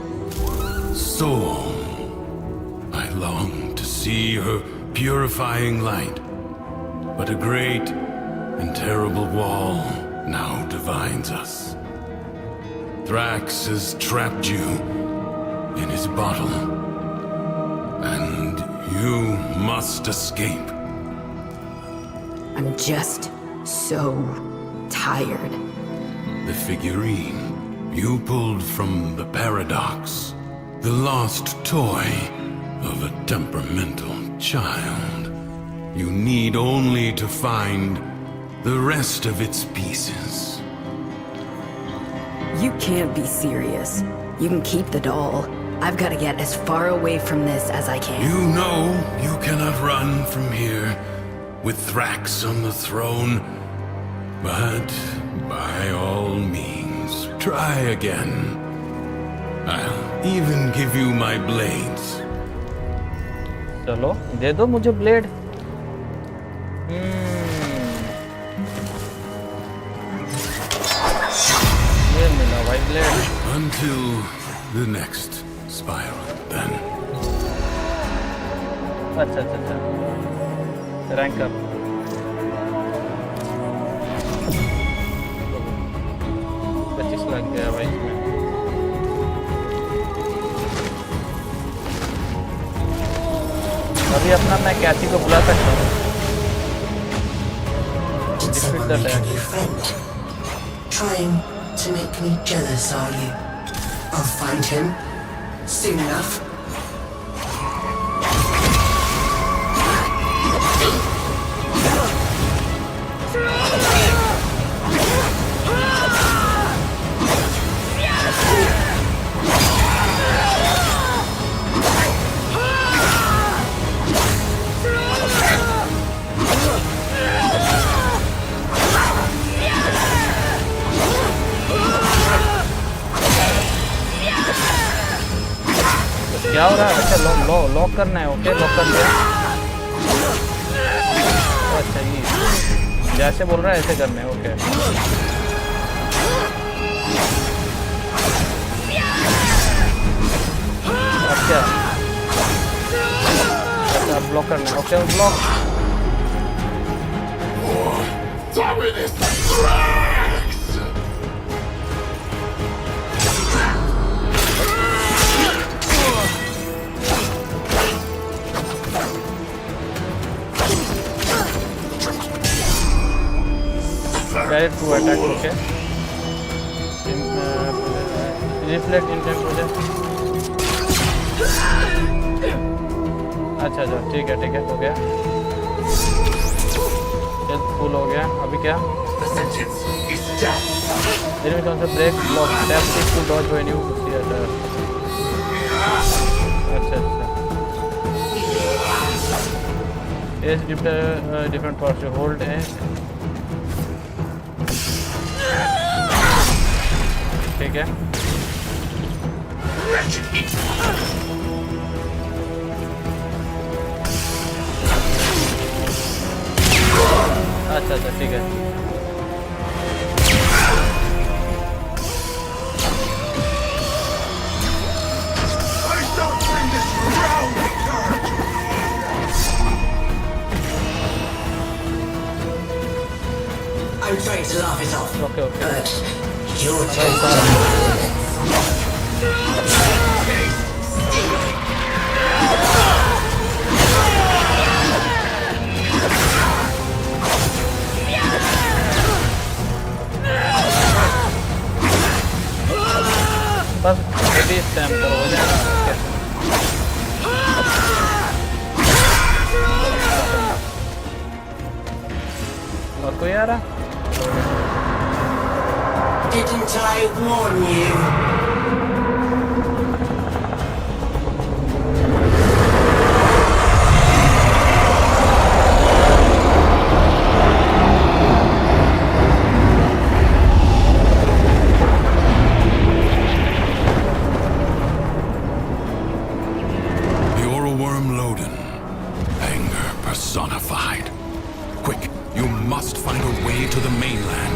Soul. I long to see her purifying light. But a great and terrible wall now divides us. Thrax has trapped you in his bottle. And you must escape. I'm just so tired. The figurine you pulled from the paradox. The lost toy of a temperamental child. You need only to find the rest of its pieces. You can't be serious. You can keep the doll. I've got to get as far away from this as I can. You know you cannot run from here with Thrax on the throne. But by all means, try again. I'll even give you my blades. चलो दे दो मुझे blade. ये मिला भाई blade. Until the next spiral, then. अच्छा अच्छा अच्छा, rank up. 25 लग गया भाई इसमें। अभी अपना मैं कैथी को बुला सकता हूँ। Did someone make a new friend? Trying to make me jealous, are you? I'll find him soon enough. क्या हो रहा है? अच्छा लॉक करना है। ओके लॉक कर दिया। अच्छा ये जैसे बोल रहा है ऐसे करना है। ओके अच्छा अच्छा ब्लॉक करना है। Okay block. Direct to attack. Okay. Reflect in time project. अच्छा ठीक है हो गया। फुल हो गया। अभी क्या? Enemy concept break block tap stick to dodge when you see attack. अच्छा is different parts you hold and ठीक है। अच्छा ठीक है। I'm trying to laugh it off. Okay. But you're too बस अभी स्टैम्प करो हो जाएगा। और कोई आ रहा? Didn't I warn you? personified. Quick, you must find a way to the mainland.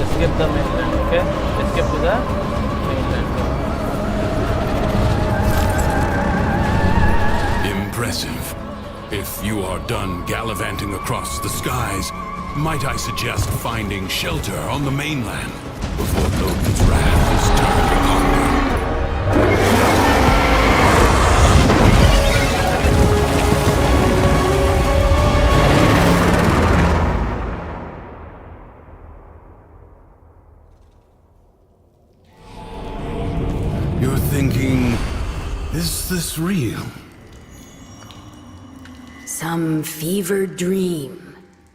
Escape the mainland, okay? Escape to the mainland. Impressive. If you are done gallivanting across the skies, might I suggest finding shelter on the mainland before Logan's wrath is turned upon them? You're thinking, is this real? Some fevered dream.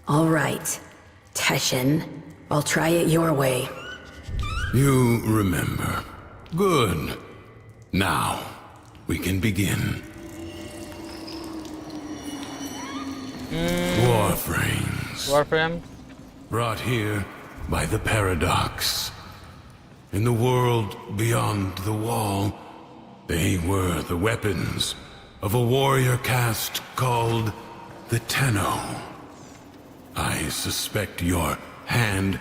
All right, Teshin, I'll try it your way. You remember. Good. Now, we can begin. Warframes. Warframe. Brought here by the paradox. In the world beyond the wall, they were the weapons of a warrior caste called the Tenno. I suspect your hand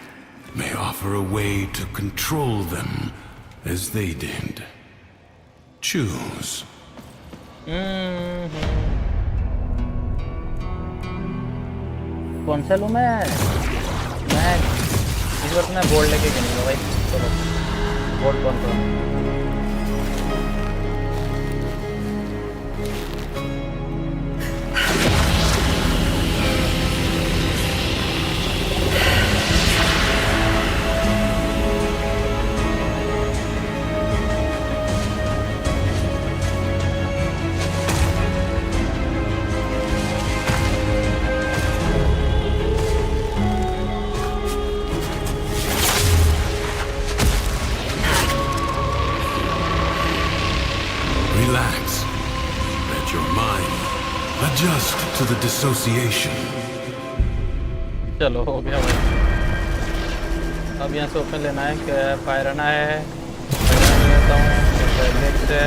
may offer a way to control them as they did. Choose. कौन सा लूँ मैं इस वक्त मैं board लेके खेलूँगा भाई। चलो बोर्ड कौन सा? Relax. Let your mind adjust to the dissociation. चलो हो गया भाई। अब यहाँ से ओपन लेना है, क्या है, पायराना है, लेता हूँ, नेक्स्ट है,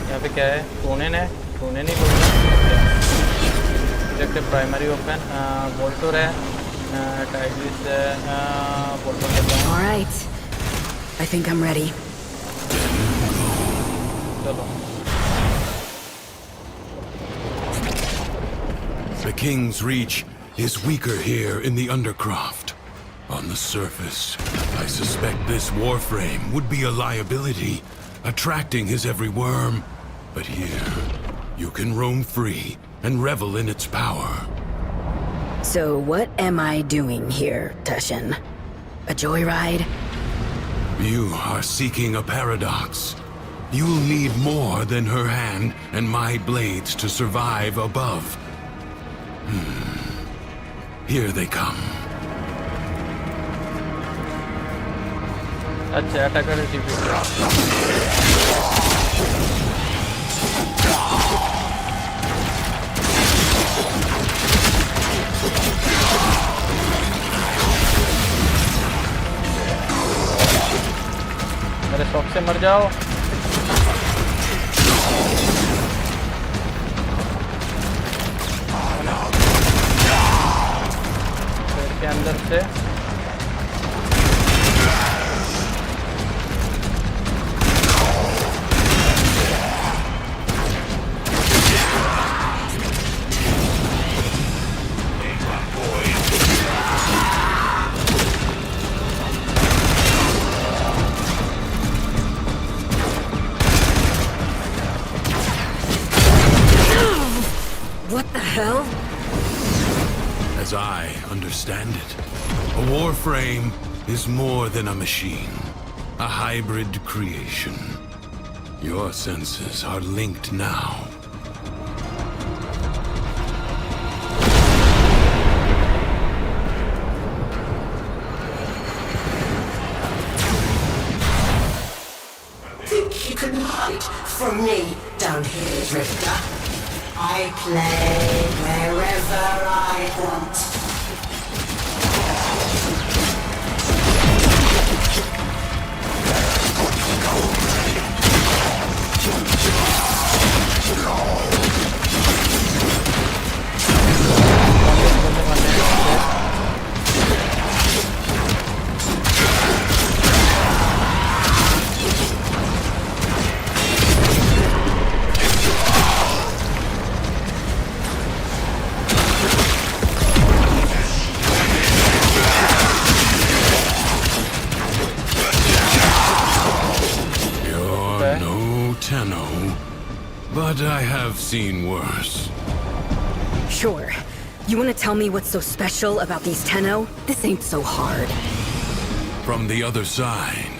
यहाँ पे क्या है, टोनेन है, टोनेन ही बोलना, सिलेक्ट प्राइमरी ओपन, बोल्टोर है, टाइग्रिस है, बोल्टोर लेता हूँ। Alright, I think I'm ready. चलो। The King's Reach is weaker here in the Undercroft. On the surface, I suspect this Warframe would be a liability, attracting his every worm. But here, you can roam free and revel in its power. So what am I doing here, Tushin? A joyride? You are seeking a paradox. You'll need more than her hand and my blades to survive above. Here they come. अच्छा attacker TP मेरे shock से मर जाओ। पेड़ के अंदर से What the hell? As I understand it, a Warframe is more than a machine, a hybrid creation. Your senses are linked now. Think you can hide from me down here, Drifter? I play wherever I want. But I have seen worse. Sure. You want to tell me what's so special about these Tenno? This ain't so hard. From the other side,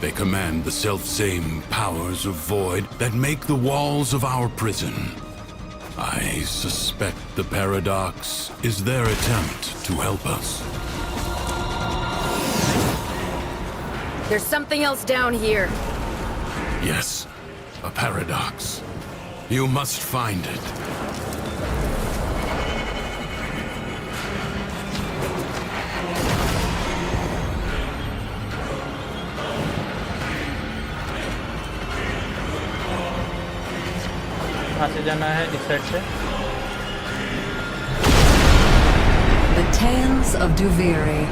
they command the self-same powers of void that make the walls of our prison. I suspect the paradox is their attempt to help us. There's something else down here. Yes, a paradox. You must find it. कहाँ से जाना है? इस side से। The Tales of Duviri.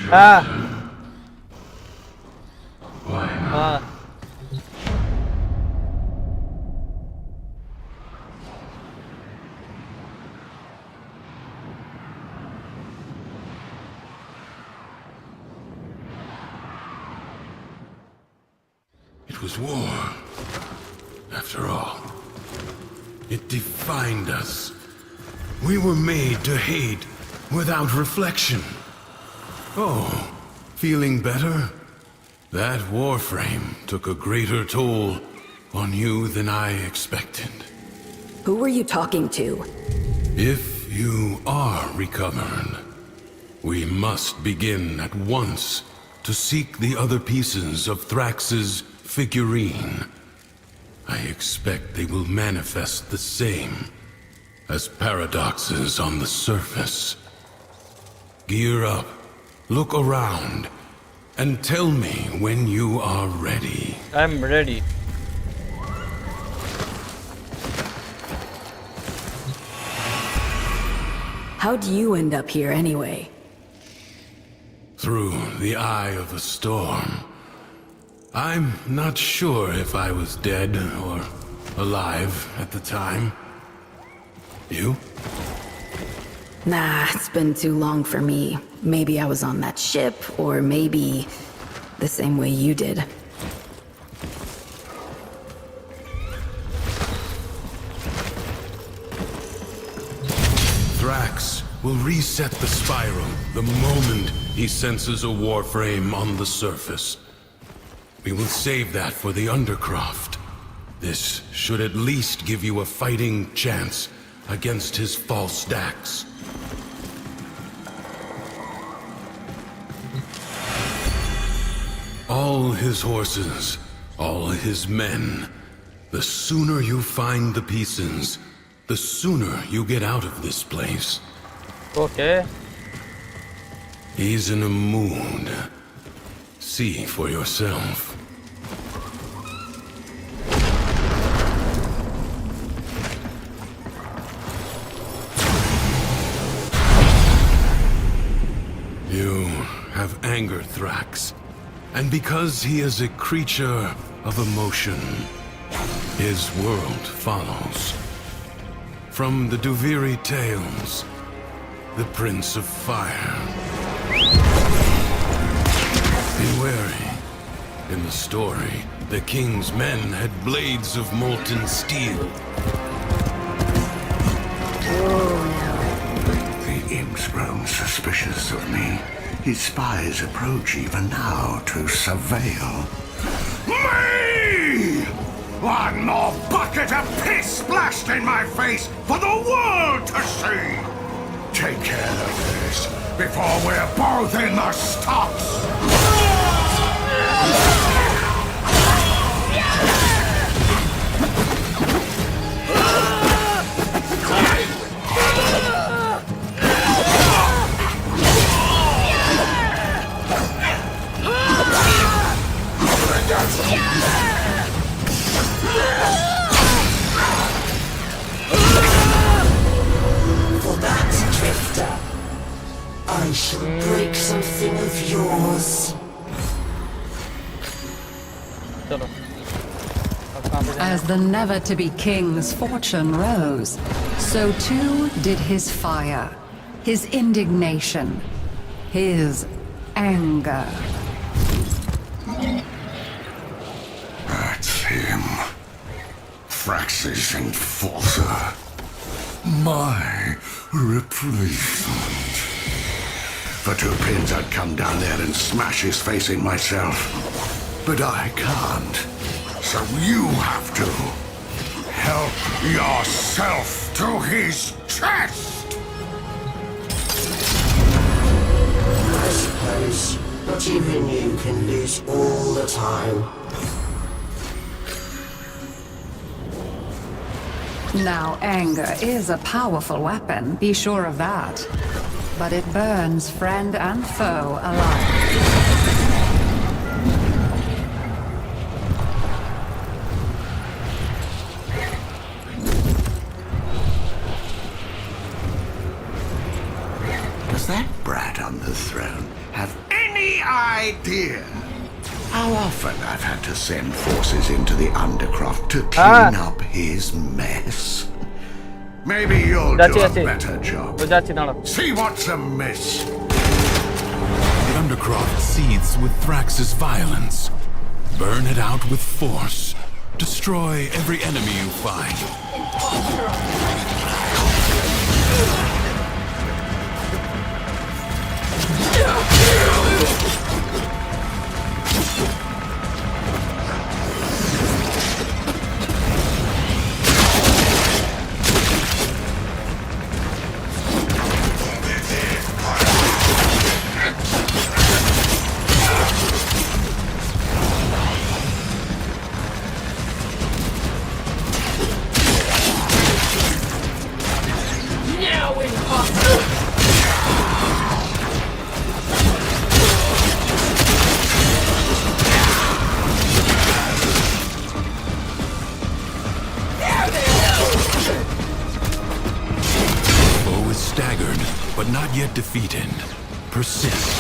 हाँ हाँ It was war. After all, it defined us. We were made to hate without reflection. Oh, feeling better? That Warframe took a greater toll on you than I expected. Who were you talking to? If you are recovered, we must begin at once to seek the other pieces of Thrax's figurine. I expect they will manifest the same as paradoxes on the surface. Gear up, look around, and tell me when you are ready. I'm ready. How'd you end up here anyway? Through the eye of a storm. I'm not sure if I was dead or alive at the time. You? Nah, it's been too long for me. Maybe I was on that ship, or maybe the same way you did. Thrax will reset the spiral the moment he senses a Warframe on the surface. We will save that for the Undercroft. This should at least give you a fighting chance against his false stacks. All his horses, all his men. The sooner you find the pieces, the sooner you get out of this place. Okay. He's in a mood. See for yourself. You have angered Thrax, and because he is a creature of emotion, his world follows. From the Duviri tales, the Prince of Fire. Be wary. In the story, the king's men had blades of molten steel. The imp's grown suspicious of me. His spies approach even now to surveil. Me! One more bucket of piss splashed in my face for the world to see! Take care of this before we're both in the stocks! For that, Drifter, I shall break something of yours. As the never-to-be king's fortune rose, so too did his fire, his indignation, his anger. That's him. Thrax's enforcer. My replacement. For 2 pins I'd come down there and smash his face in myself. But I can't. So you have to. Help yourself to his chest! I suppose not even you can lose all the time. Now, anger is a powerful weapon, be sure of that. But it burns friend and foe alike. Does that brat on the throne have any idea how often I've had to send forces into the Undercroft to clean up his mess? Maybe you'll do a better job. See what's amiss. The Undercroft seethes with Thrax's violence. Burn it out with force. Destroy every enemy you find. But not yet defeated. Persist.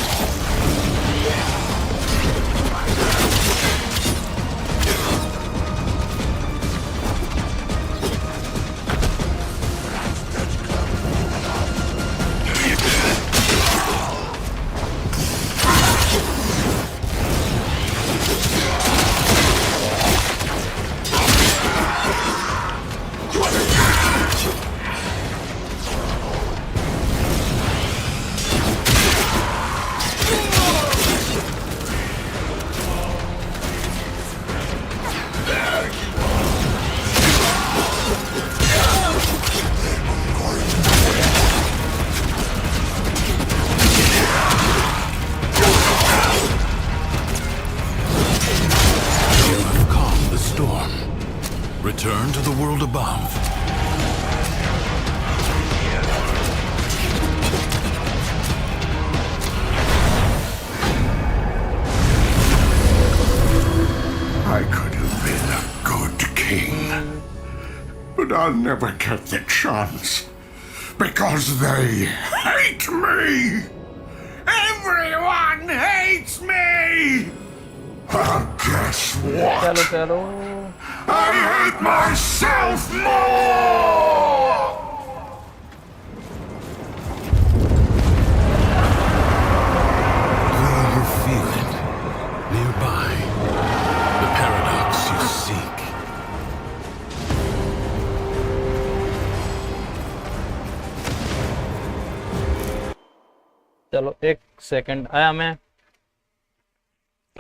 Return to the world above. I could have been a good king, but I'll never get the chance because they hate me. Everyone hates me. And guess what? I hate myself more! Will you feel it? Nearby. The paradox you seek. चलो 1 second आया मैं,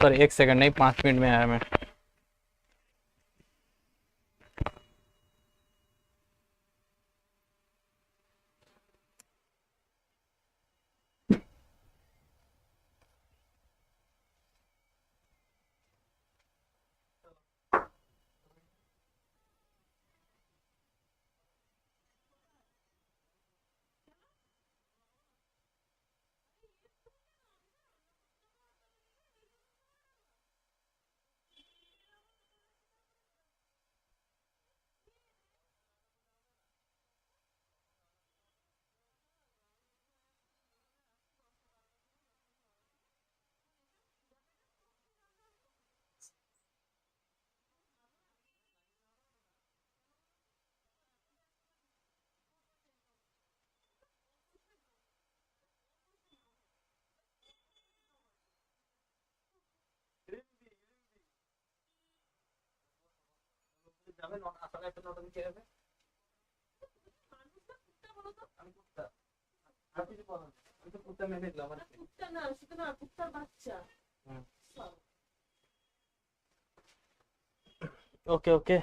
sorry 1 second नहीं 5 minute में आया मैं। Okay okay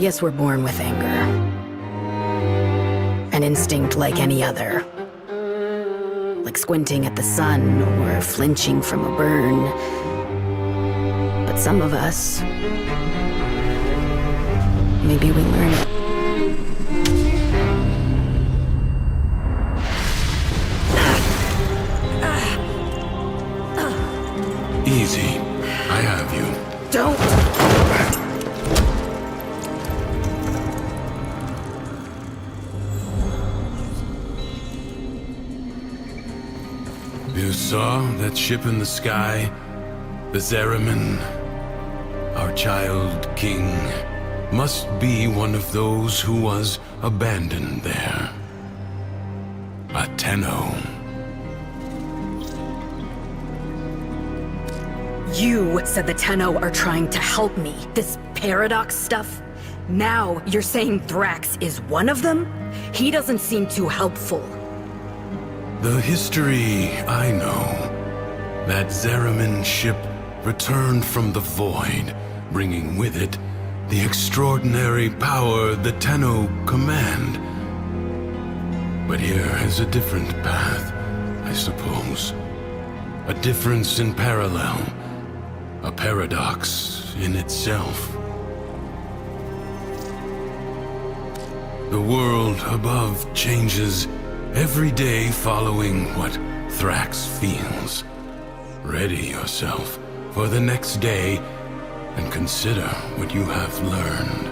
guess we're born with anger. An instinct like any other. Like squinting at the sun or flinching from a burn. But some of us, maybe we learn it. Easy. I have you. Don't! You saw that ship in the sky? The Zeramin? Our child king must be one of those who was abandoned there. A Tenno. You said the Tenno are trying to help me. This paradox stuff? Now you're saying Thrax is one of them? He doesn't seem too helpful. The history I know. That Zeramin ship returned from the void, bringing with it the extraordinary power the Tenno command. But here is a different path, I suppose. A difference in parallel. A paradox in itself. The world above changes every day following what Thrax feels. Ready yourself for the next day and consider what you have learned.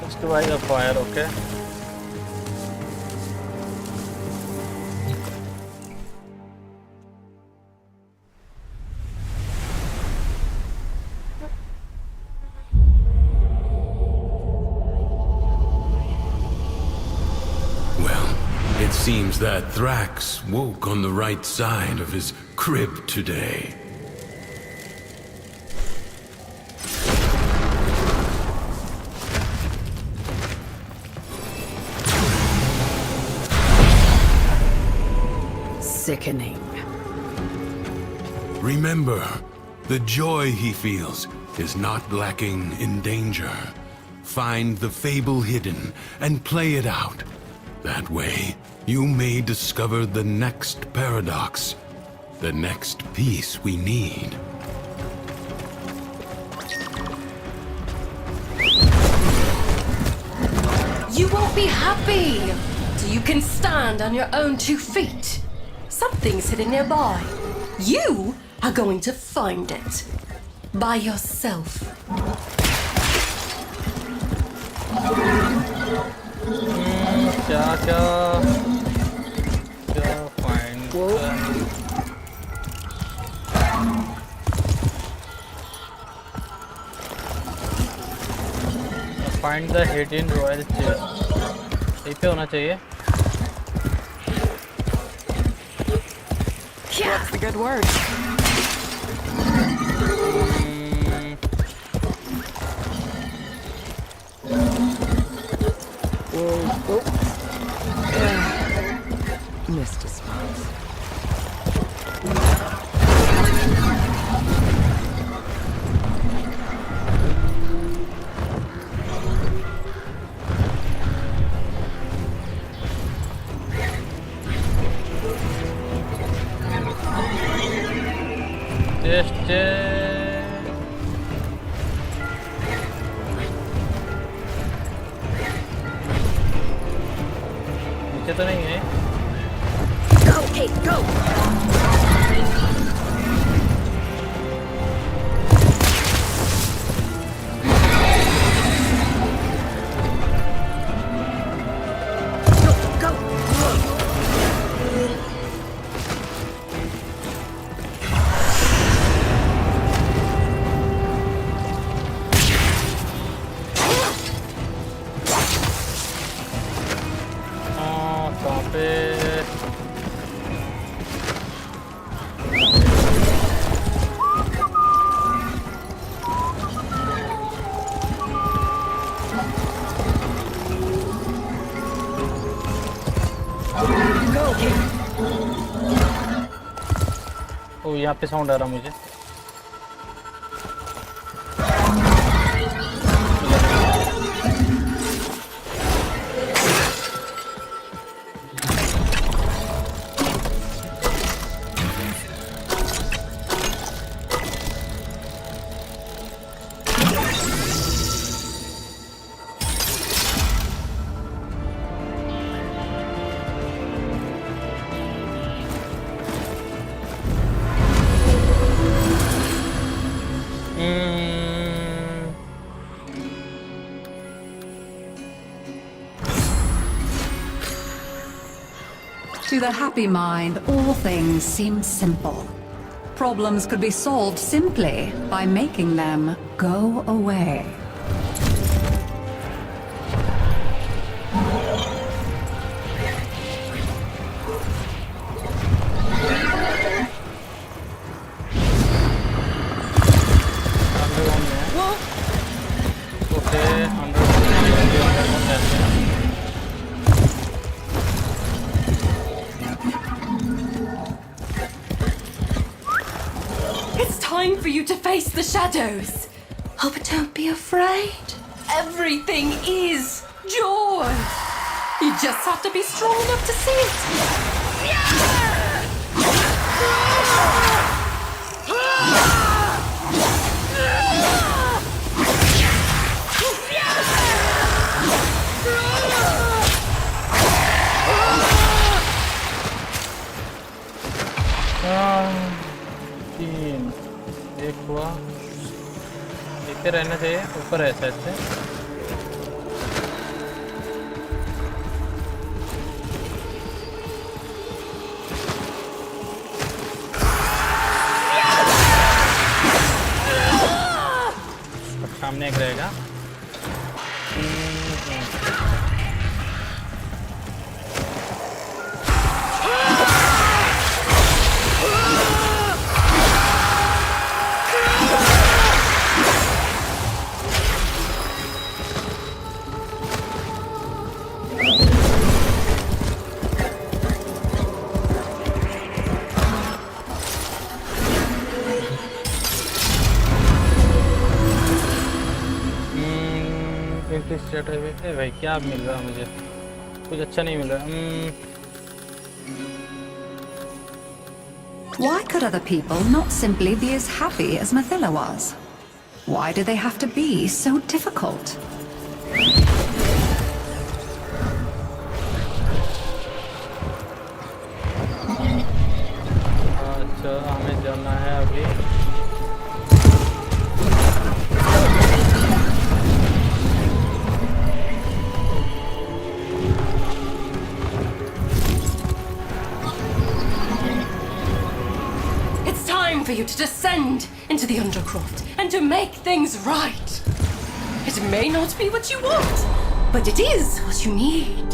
Let's divide the fire, okay? Seems that Thrax woke on the right side of his crib today. Sickening. Remember, the joy he feels is not lacking in danger. Find the fable hidden and play it out. That way, you may discover the next paradox, the next piece we need. You won't be happy till you can stand on your own 2 feet. Something's hidden nearby. You are going to find it. By yourself. क्या find the hidden royal chest. यहीं पे होना चाहिए. What's the good word? Missed a spot. नीचे तो नहीं है. Go, Kate, go! यहाँ पे साउंड आ रहा मुझे. To the happy mind, all things seem simple. Problems could be solved simply by making them go away. It's time for you to face the shadows. Oh, but don't be afraid. Everything is joy. You just have to be strong enough to see it. तीन एक हुआ नीचे रहना चाहिए ऊपर है शायद से सामने एक रहेगा भाई क्या मिल रहा है मुझे कुछ अच्छा नहीं मिल रहा Why could other people not simply be as happy as Mathila was? Why do they have to be so difficult? अच्छा हमें जाना है अभी For you to descend into the undercroft and to make things right. It may not be what you want, but it is what you need.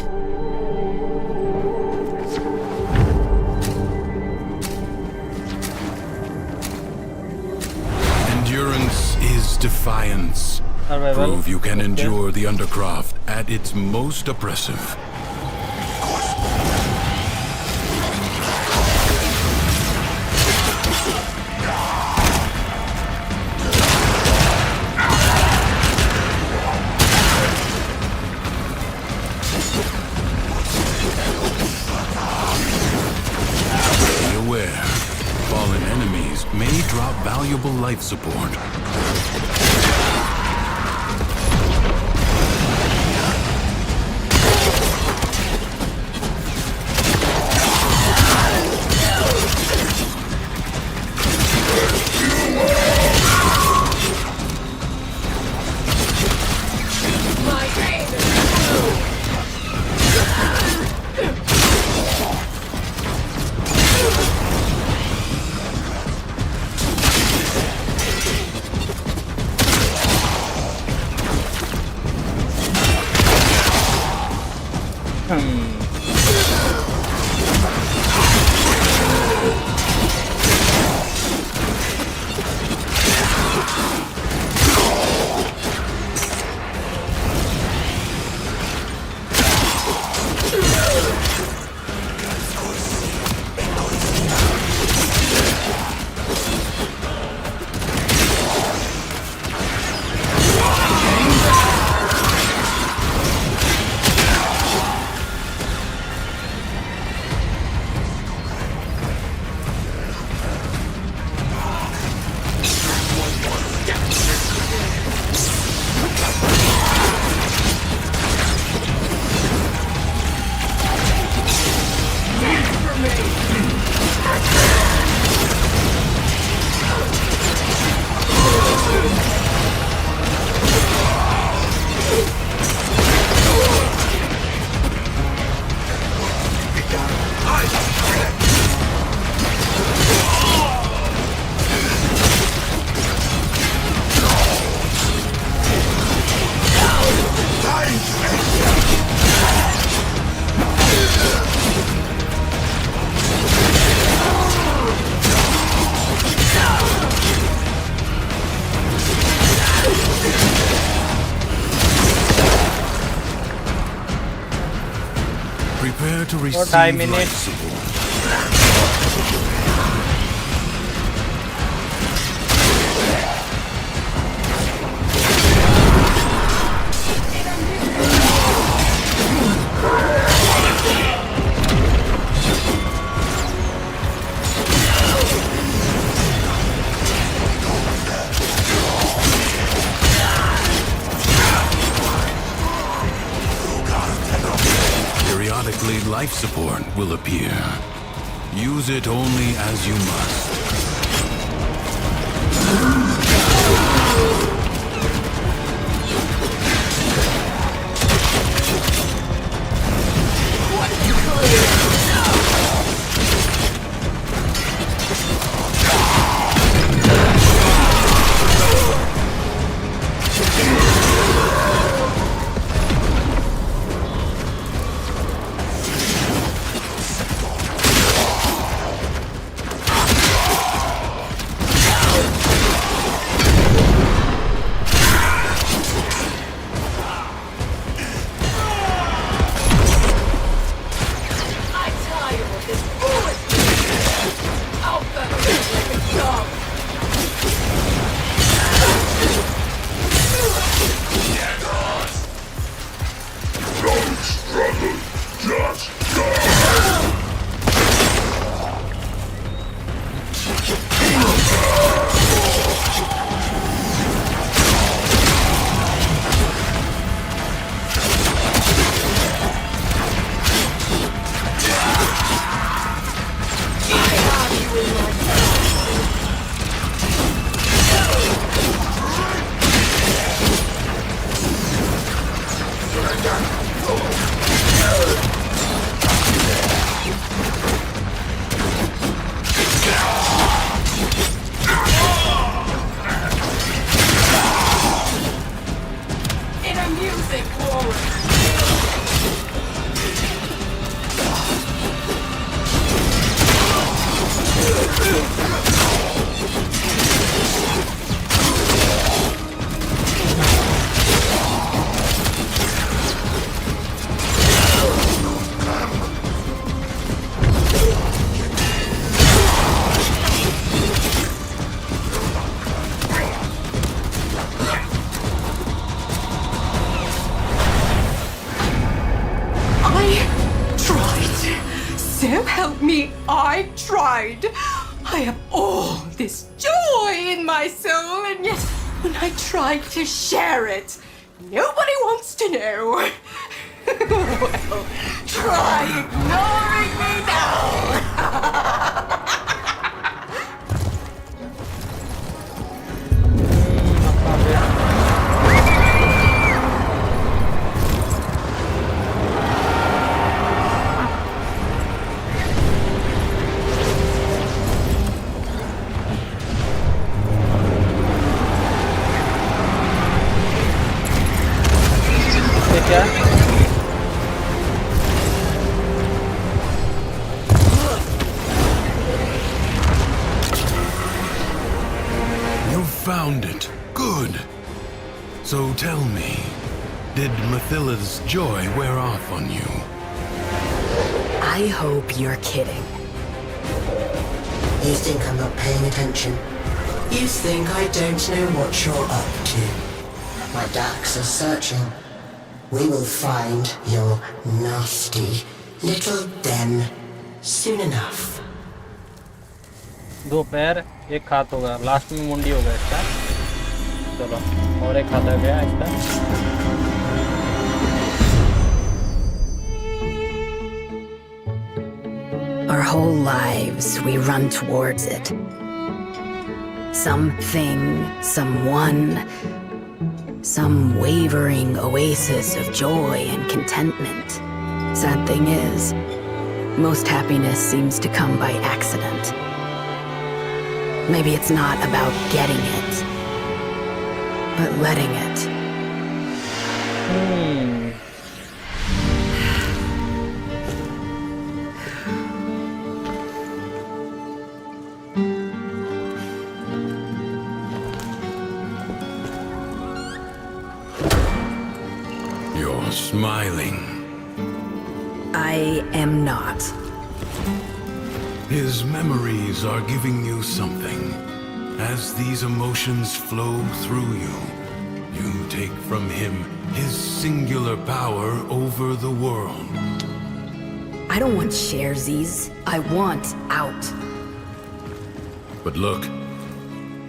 Endurance is defiance. Prove you can endure the undercroft at its most oppressive. Valuable life support. Prepare to और receive 2.5 life minute support. Periodically, life support will appear. Use it only as you must. So help me, I tried. I have all this joy in my soul, and yet when I tried to share it, nobody wants to know. Well, try ignoring me now. क्या You found it. Good. So tell me, did Mathilla's joy wear off on you? I hope you're kidding. You think I'm not paying attention? You think I don't know what you're up to? My ducks are searching. We will find your nasty little den soon enough. दो पैर एक हाथ होगा, last में मुंडी होगा इसका। चलो और एक हाथ आ गया इसका। Our whole lives we run towards it. Something, someone, some wavering oasis of joy and contentment. Sad thing is, most happiness seems to come by accident. Maybe it's not about getting it, but letting it. You're smiling. I am not. His memories are giving you something. As these emotions flow through you, you take from him his singular power over the world. I don't want sharesies. I want out. But look,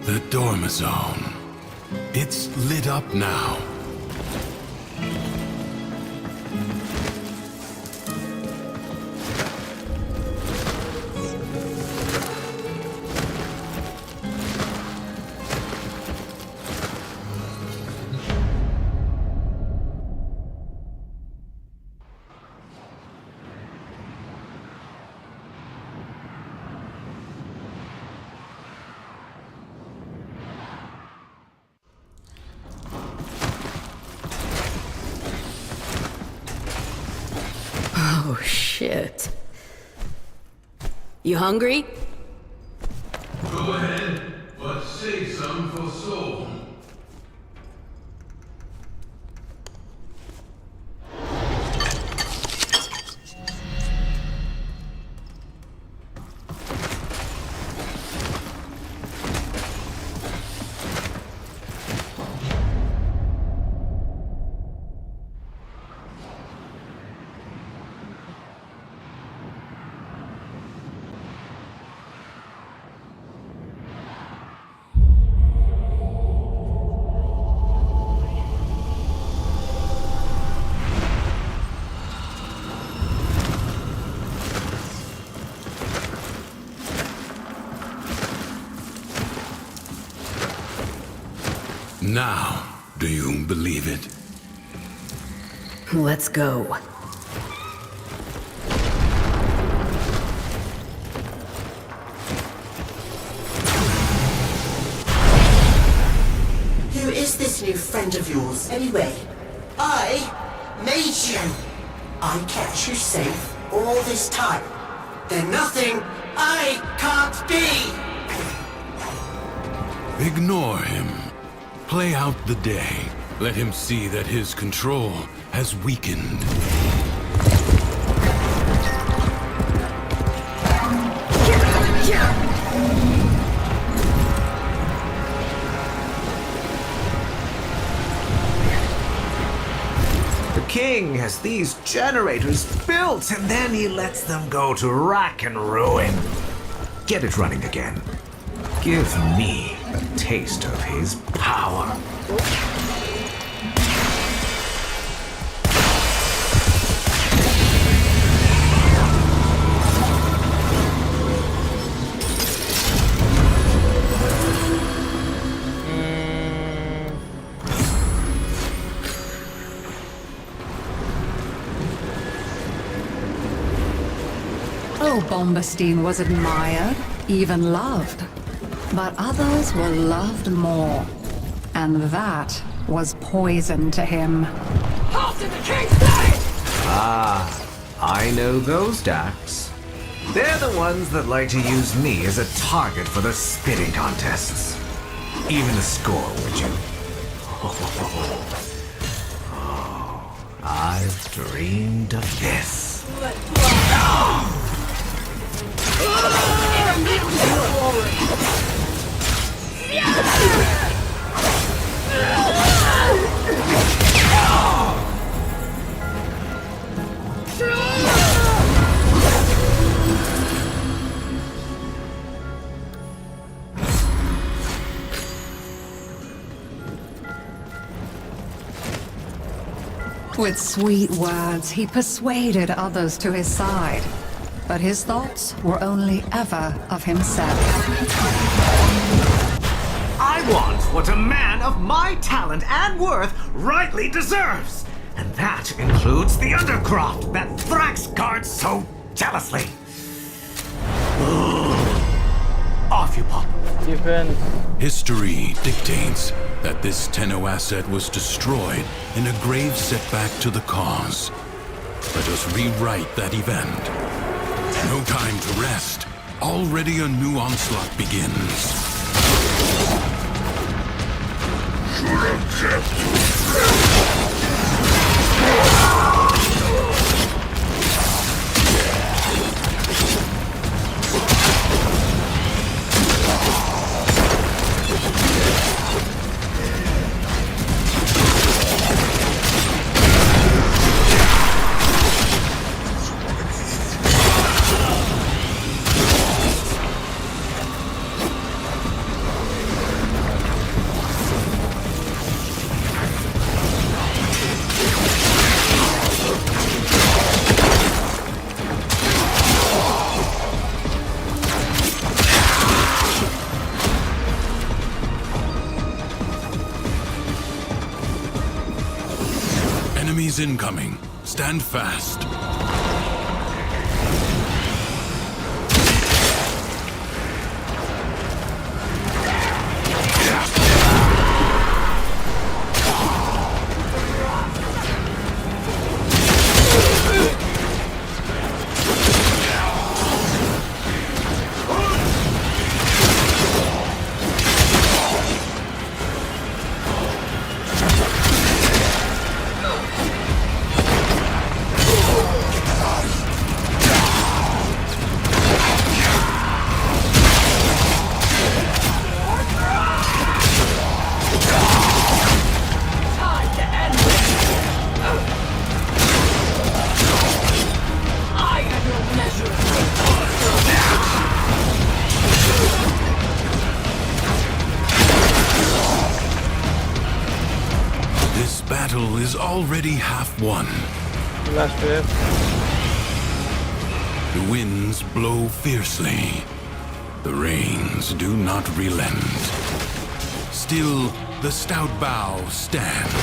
the dorm zone. It's lit up now. Oh, shit. You hungry? Go ahead, but save some for Soul. Now, do you believe it? Let's go. Who is this new friend of yours, anyway? I made you. I kept you safe all this time. There's nothing I can't be. Ignore him. Play out the day. Let him see that his control has weakened. The king has these generators built, and then he lets them go to rack and ruin. Get it running again. Give me a taste of his power. Oh, Bombastine was admired, even loved. But others were loved more. And that was poison to him. Halt in the king's name! Ah, I know those Dax. They're the ones that like to use me as a target for the spitting contests. Even a score, would you? Oh, I've dreamed of this. With sweet words, he persuaded others to his side. But his thoughts were only ever of himself. I want what a man of my talent and worth rightly deserves. And that includes the undercroft that Thrax guards so jealously. Off you pop. Defense. History dictates that this Tenno asset was destroyed in a grave setback to the cause. Let us rewrite that event. No time to rest. Already a new onslaught begins. incoming. Stand fast. This battle is already half won. Last wave. The winds blow fiercely. The rains do not relent. Still, the stout bow stands.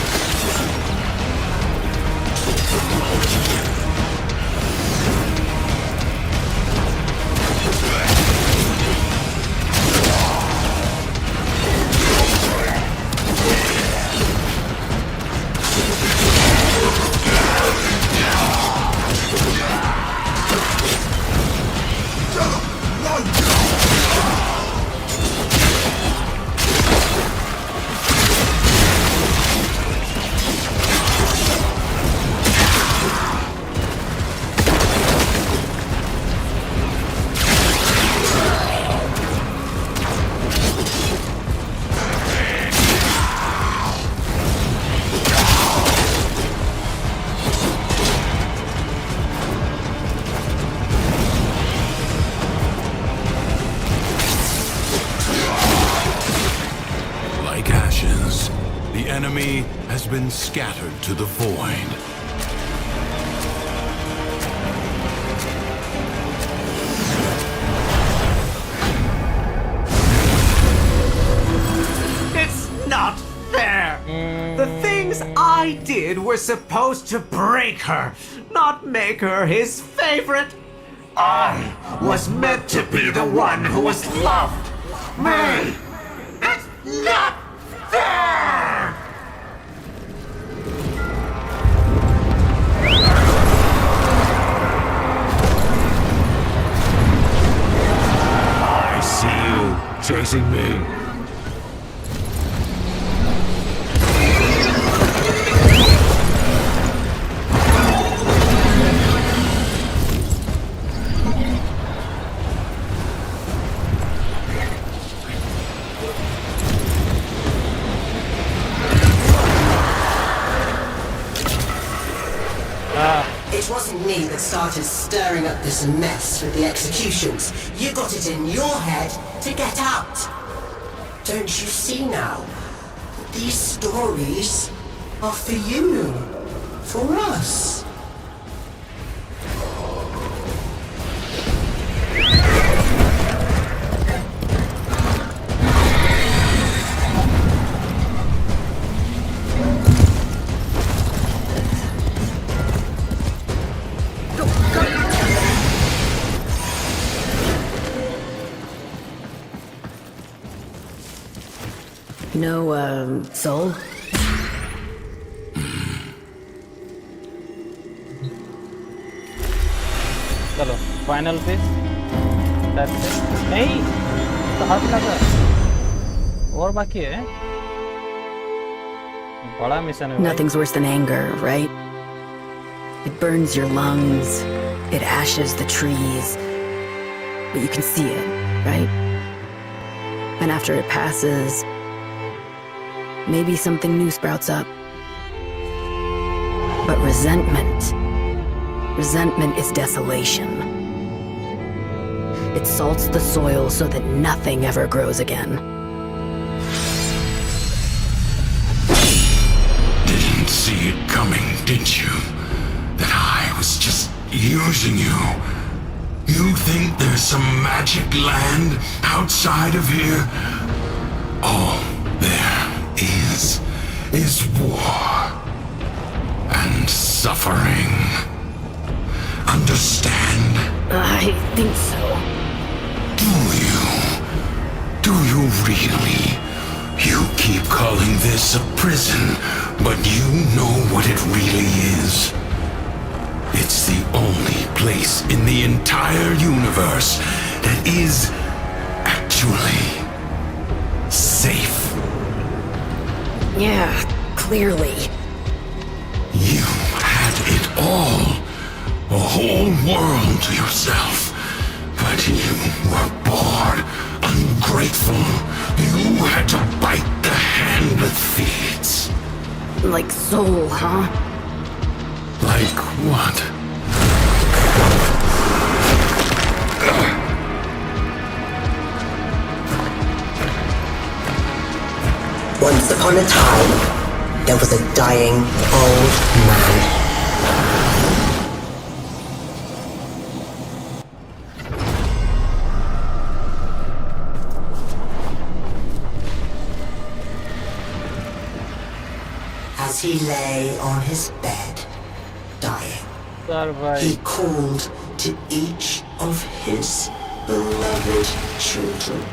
Like ashes, the enemy has been scattered to the void. It's not fair! The things I did were supposed to break her, not make her his favorite. I was meant to be the one who was loved. Me! It's not fair! I see you chasing me. It wasn't me that started stirring up this mess with the executions. You got it in your head to get out. Don't you see now? These stories are for you. For us. No, soul? चलो final पे नहीं तो हाथ लगा और बाकी है बड़ा मिशन है Nothing's worse than anger, right? It burns your lungs, it ashes the trees, but you can see it, right? And after it passes, maybe something new sprouts up. But resentment is desolation. It salts the soil so that nothing ever grows again. Didn't see it coming, did you? That I was just using you. You think there's some magic land outside of here? All there is war and suffering. Understand? I think so. Do you? Do you really? You keep calling this a prison, but you know what it really is. It's the only place in the entire universe that is actually safe. Yeah, clearly. You had it all. A whole world to yourself. But you were bored, ungrateful. You had to bite the hand that feeds. Like soul, huh? Like what? Once upon a time, there was a dying old man. As he lay on his bed, dying, he called to each of his beloved children.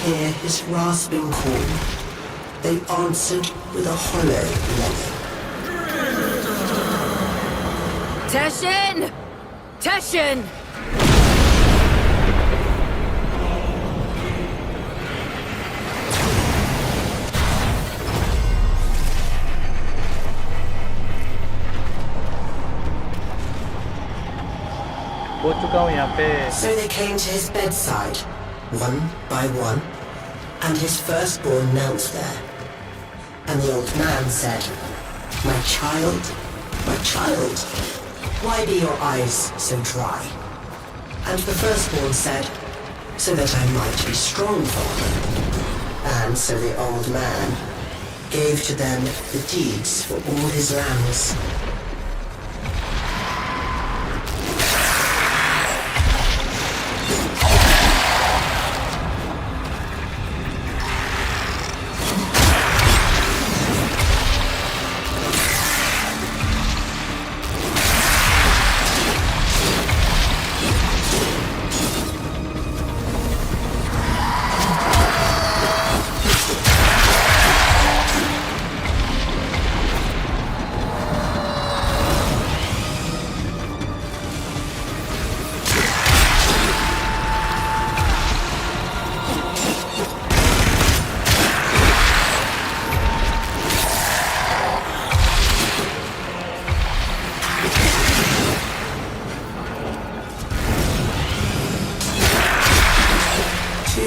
Hear his rasping call, they answered with a hollow longing. Teshin! Teshin! So they came to his bedside, one by one, and his firstborn knelt there. And the old man said, my child, why be your eyes so dry? And the firstborn said, so that I might be strong, father. And so the old man gave to them the deeds for all his lands.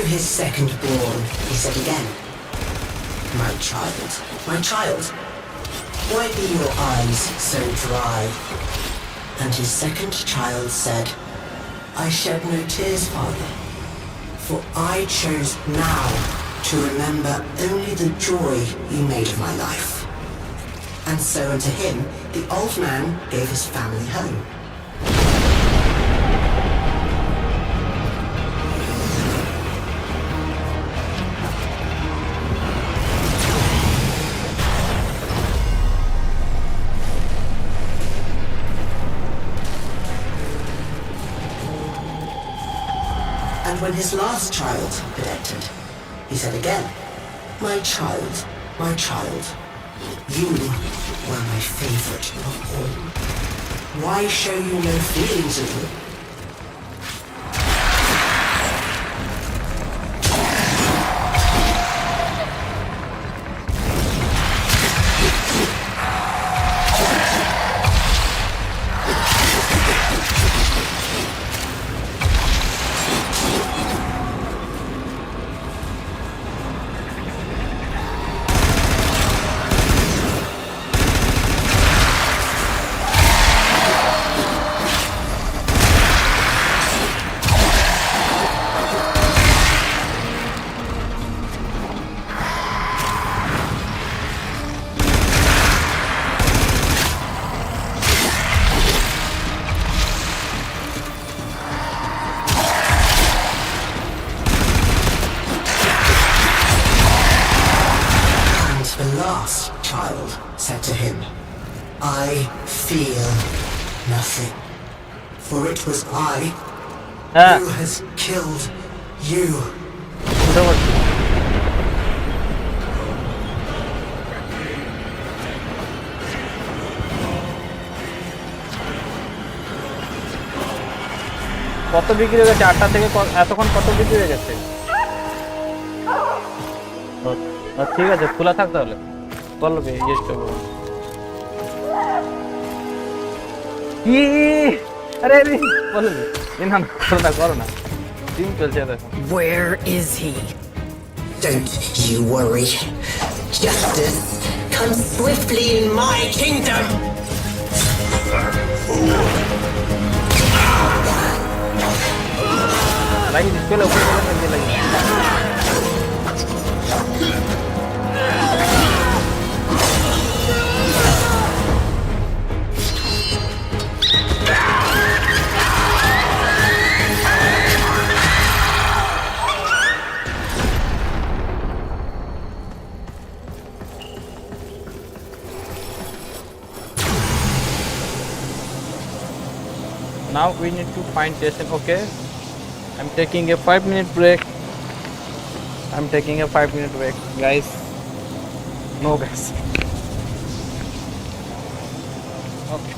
His second-born, he said again, my child, why be your eyes so dry? And his second child said, I shed no tears, father, for I chose now to remember only the joy you made of my life. And so unto him the old man gave his family home. And when his last child had entered, he said again, my child, you were my favorite of all. Why show you no feelings of them? Said to him, I feel nothing, for it was I who has killed you. কত বিক্রি হয়ে গেছে? 8টা থেকে এতক্ষণ কত বিক্রি হয়ে গেছে? ঠিক আছে, খোলা থাক তাহলে। বলবে ইয়েস্টো আরে আরে বলবে না না করো না টিম চলছে দেখো। Where is he? Don't you worry. Justice comes swiftly in my kingdom. Lagi di sekolah lagi. Now we need to find Jason. Okay, I'm taking a 5-minute break. I'm taking a 5-minute break, guys. No, guys. Okay.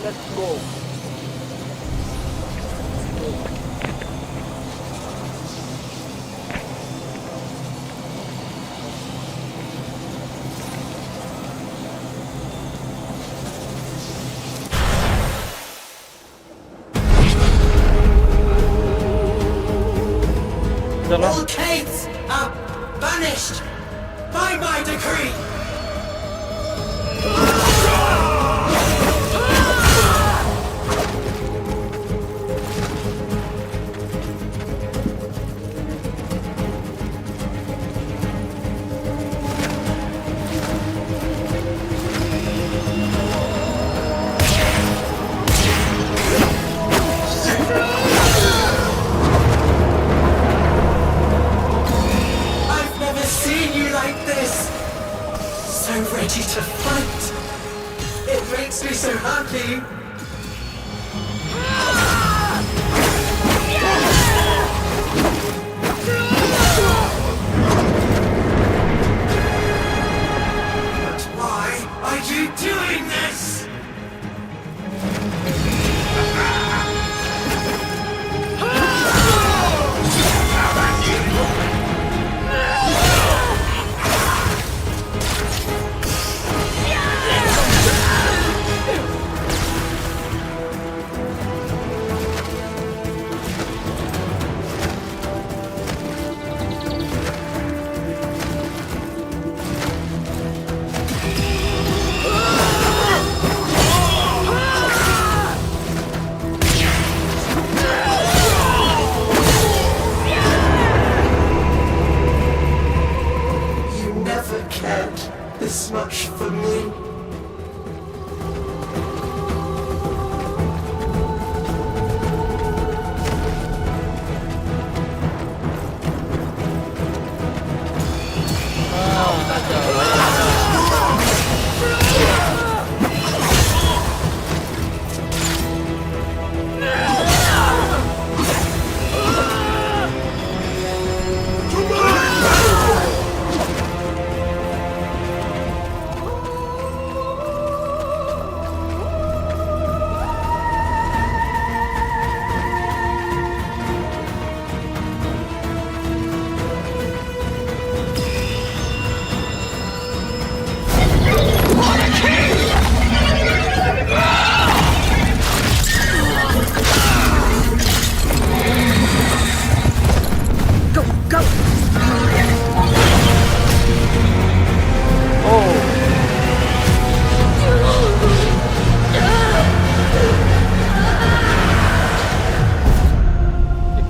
Let's go. All caves are banished by my decree. I've never seen you like this. So ready to fight. It makes me so happy. But why are you doing this? You never cared this much for me.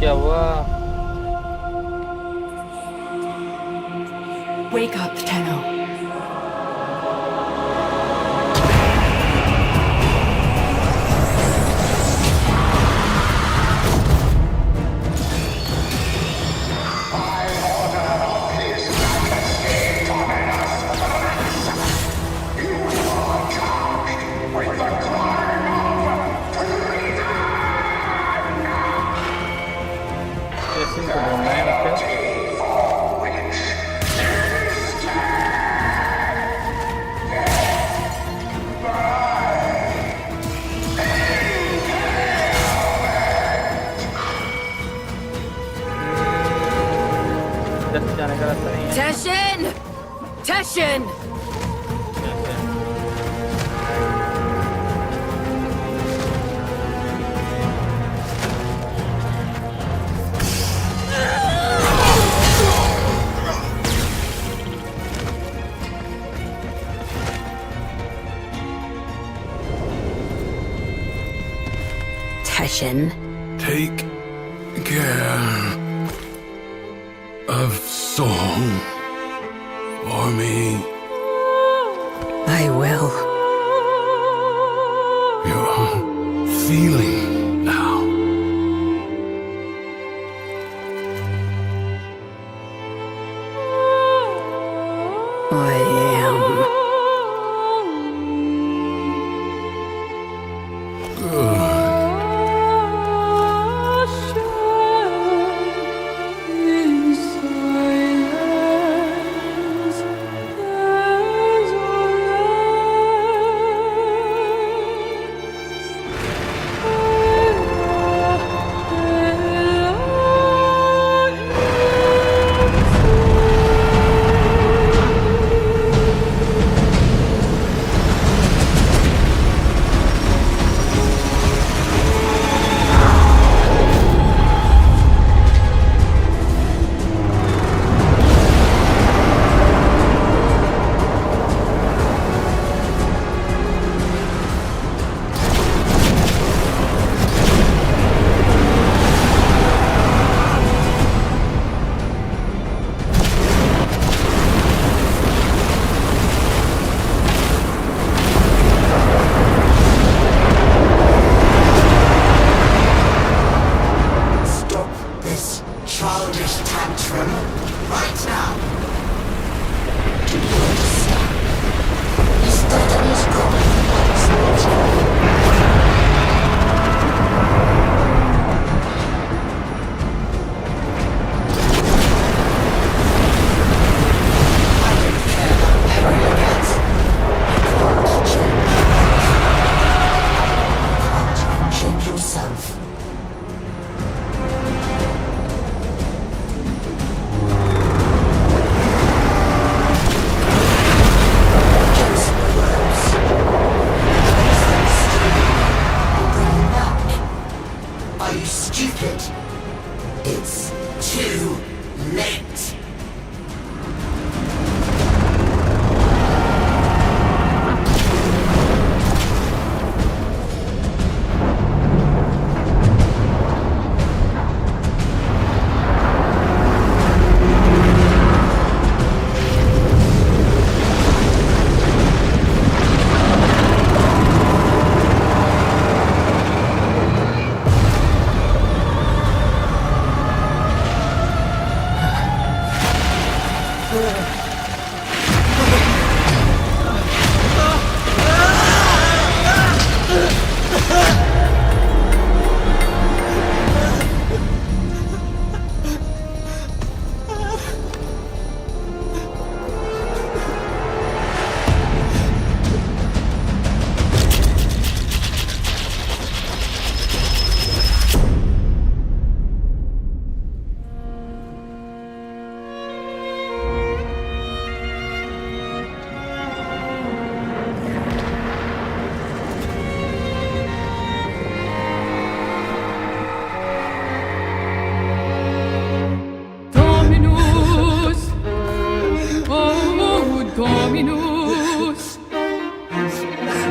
क्या हुआ? Wake up, Tenno. कैसे इनको ढूंढना है इसका? इधर जाने का रास्ता नहीं है। Teshin! Teshin! Teshin. Take care of Song for me. I will. You're feeling now. I am. Good.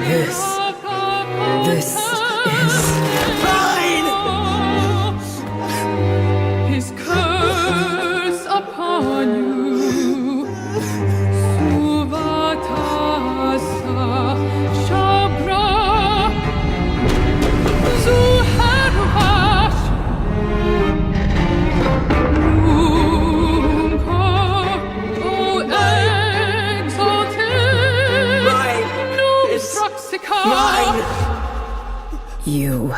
This is Fine! His curse upon you. Suvatasa Shabra Zuharvash Rumko O exalted Nustraxica. you.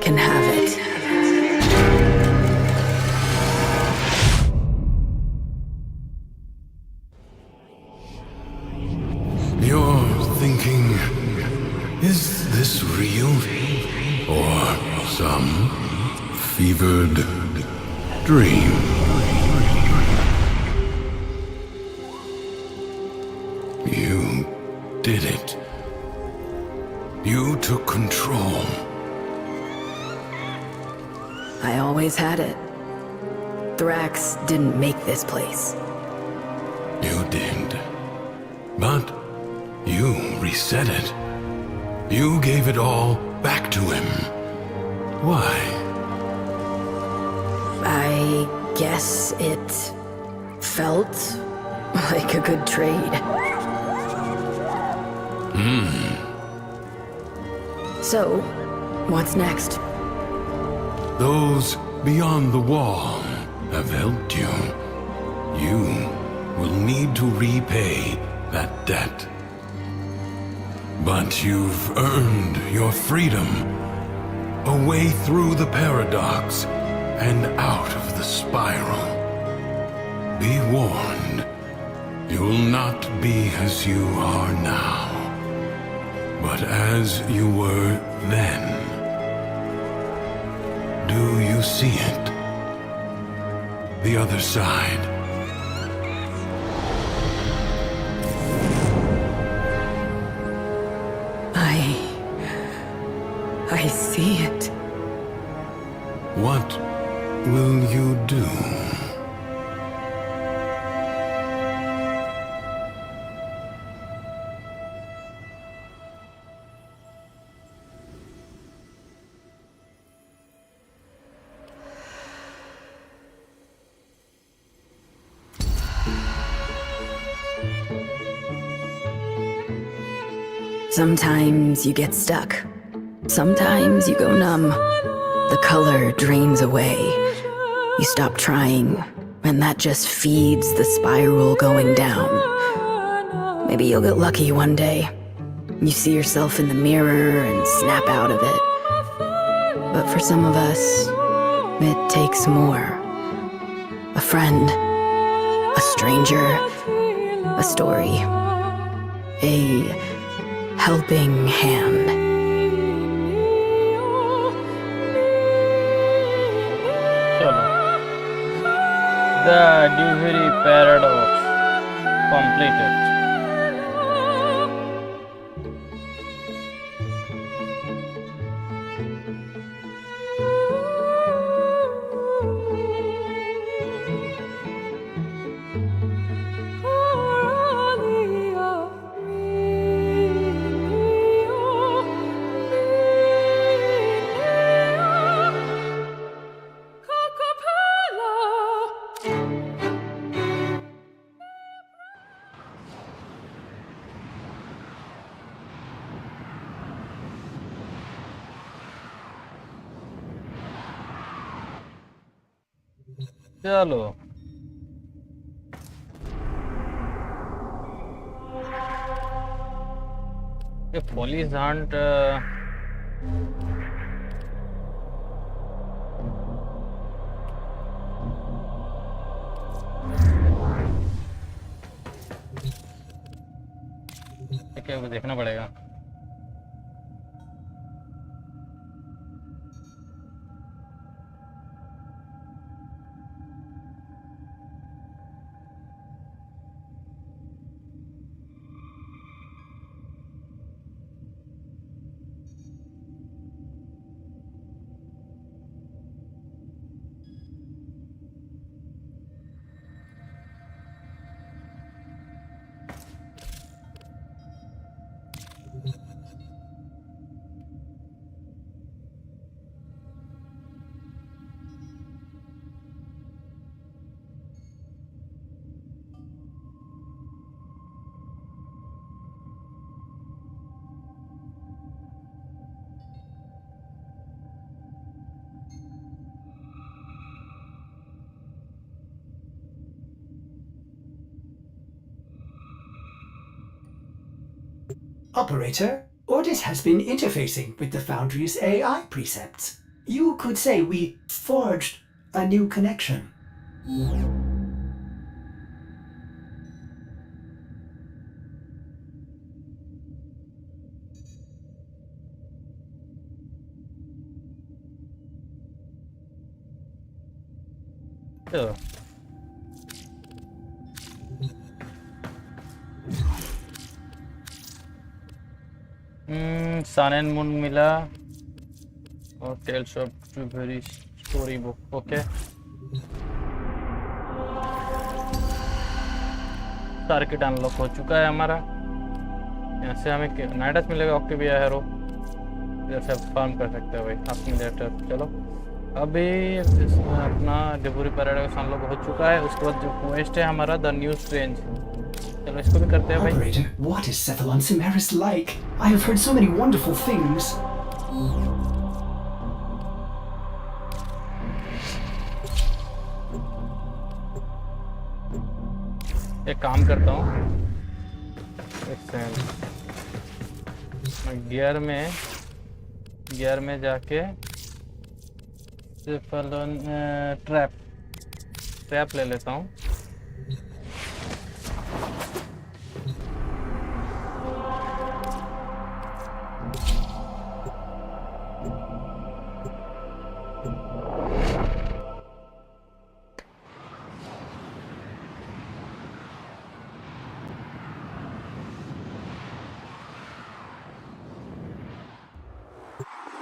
Can have it. You're thinking, is this real? Or some fevered dream? You did it. You took control. I always had it. Thrax didn't make this place. You did. But you reset it. You gave it all back to him. Why? I guess it felt like a good trade. So, what's next? Those beyond the wall have helped you. You will need to repay that debt. But you've earned your freedom. A way through the paradox and out of the spiral. Be warned, you'll not be as you are now, but as you were then. Do you see it? The other side. I see it. What will you do? Sometimes you get stuck. Sometimes you go numb. The color drains away. You stop trying, and that just feeds the spiral going down. Maybe you'll get lucky one day. You see yourself in the mirror and snap out of it. But for some of us, it takes more. A friend, a stranger, a story, a helping hand. The Dewberry Paradox completed. चलो the police aren't क्या देखना पड़ेगा Operator, Ordis has been interfacing with the Foundry's AI precepts. You could say we forged a new connection. चलो सन and moon मिला और tales of very story book okay circuit unlock हो चुका है हमारा यहाँ से हमें नाइडस मिलेगा ऑक्टिविया हैरो जैसे फार्म कर सकते हैं भाई अपनी लेटर चलो अभी अपना डिबोरी पैराडाइस अनलॉक हो चुका है उसके बाद जो क्वेस्ट है हमारा द न्यू स्ट्रेंज चलो इसको भी करते हैं भाई Operator, what is Cephalon Cimeris like? I have heard so many wonderful things. एक काम करता हूँ मैं गियर में जाके सेफलोन ट्रैप ले लेता हूँ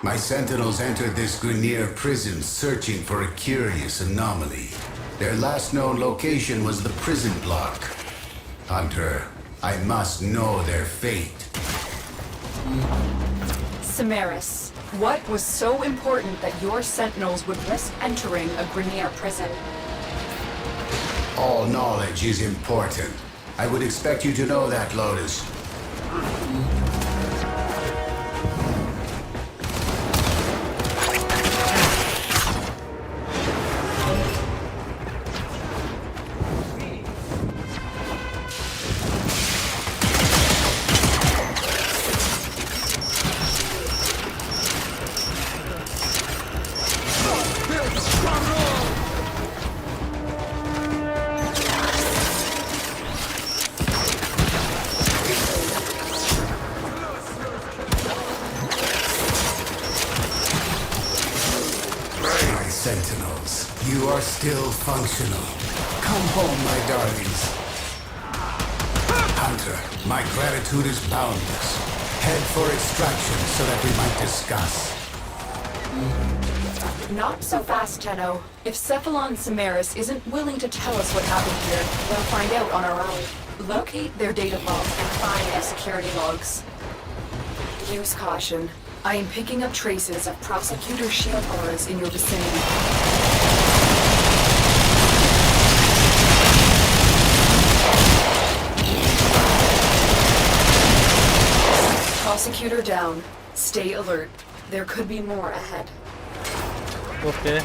My sentinels entered this Grenier prison searching for a curious anomaly. Their last known location was the prison block. Hunter, I must know their fate. Cimeris, what was so important that your sentinels would risk entering a Grenier prison? All knowledge is important. I would expect you to know that, Lotus. Sentinels, you are still functional. Come home, my darlings. Hunter, my gratitude is boundless. Head for extraction so that we might discuss. Not so fast, Tenno. If Cephalon Cimeris isn't willing to tell us what happened here, we'll find out on our own. Locate their data vault and find their security logs. Use caution. I am picking up traces of prosecutor shield auras in your vicinity. Prosecutor down. Stay alert. There could be more ahead. Okay.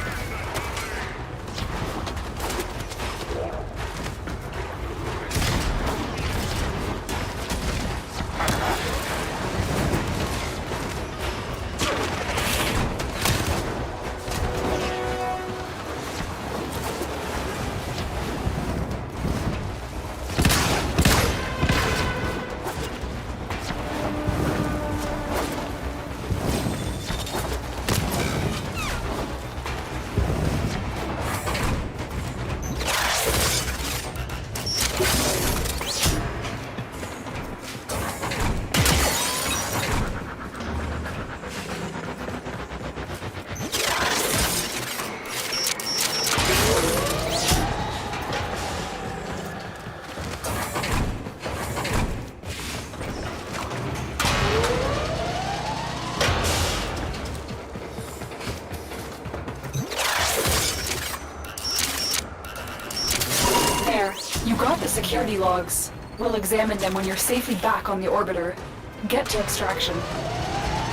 You got the security logs. We'll examine them when you're safely back on the orbiter. Get to extraction.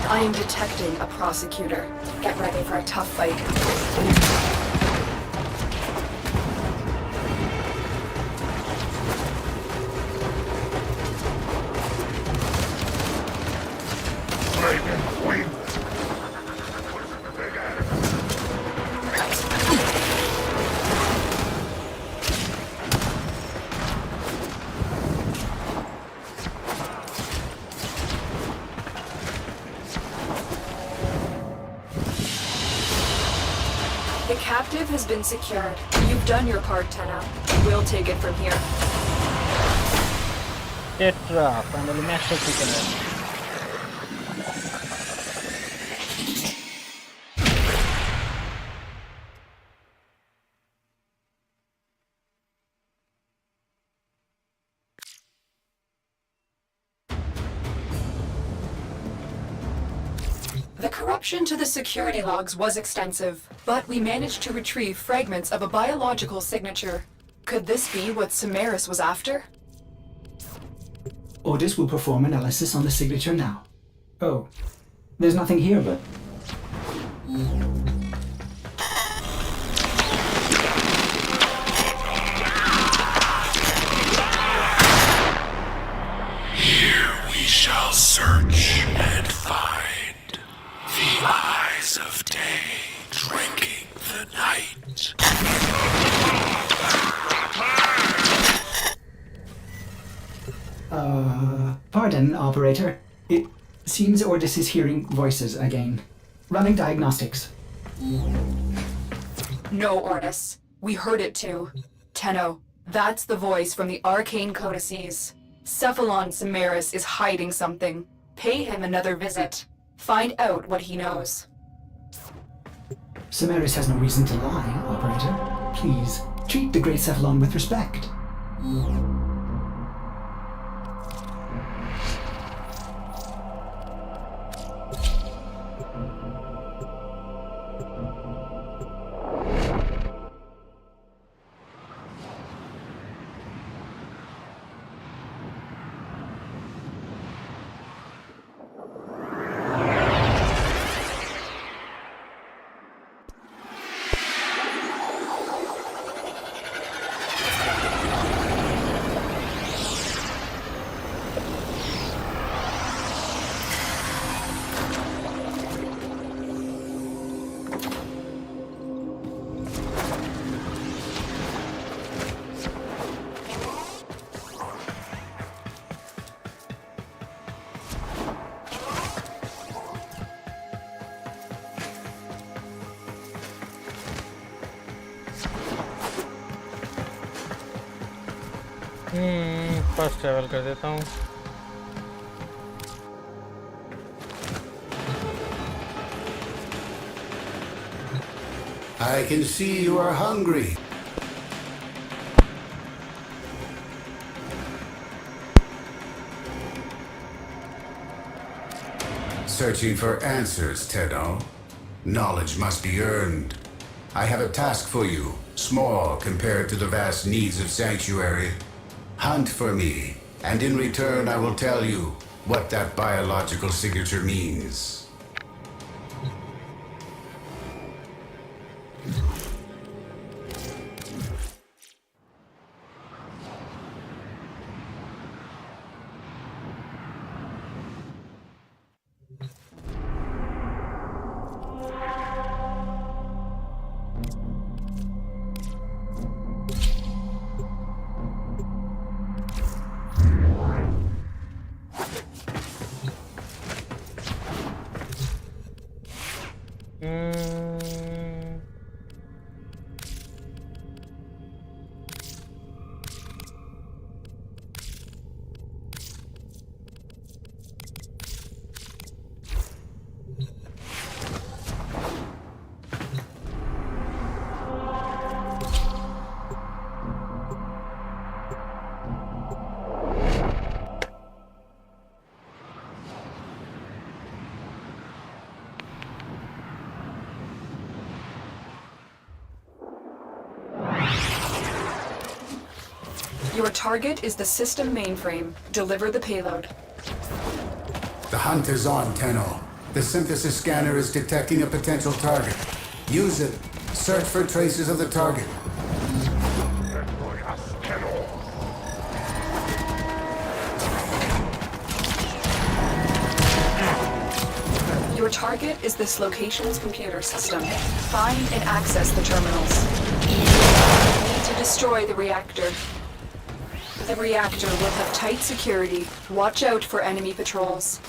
I am detecting a prosecutor. Get ready for a tough fight. Raven's wing. The captive has been secured. You've done your part, Tenno. We'll take it from here. Tetra, finally master chicken. The corruption to the security logs was extensive, but we managed to retrieve fragments of a biological signature. Could this be what Samaris was after? Ordis will perform analysis on the signature now. Oh, there's nothing here but... Here we shall search and find the eyes of day drinking the night. Pardon, operator. It seems Ordis is hearing voices again. Running diagnostics. No, Ordis. We heard it too. Tenno, that's the voice from the arcane codices. Cephalon Samaris is hiding something. Pay him another visit. Find out what he knows. Samaris has no reason to lie, operator. Please, treat the Great Cephalon with respect. First travel कर देता हूँ. I can see you are hungry. Searching for answers, Tenno. Knowledge must be earned. I have a task for you, small compared to the vast needs of Sanctuary. Hunt for me, and in return I will tell you what that biological signature means. Your target is the system mainframe. Deliver the payload. The hunt is on, Tenno. The synthesis scanner is detecting a potential target. Use it. Search for traces of the target. Your target is this location's computer system. Find and access the terminals. You need to destroy the reactor. The reactor will have tight security. Watch out for enemy patrols.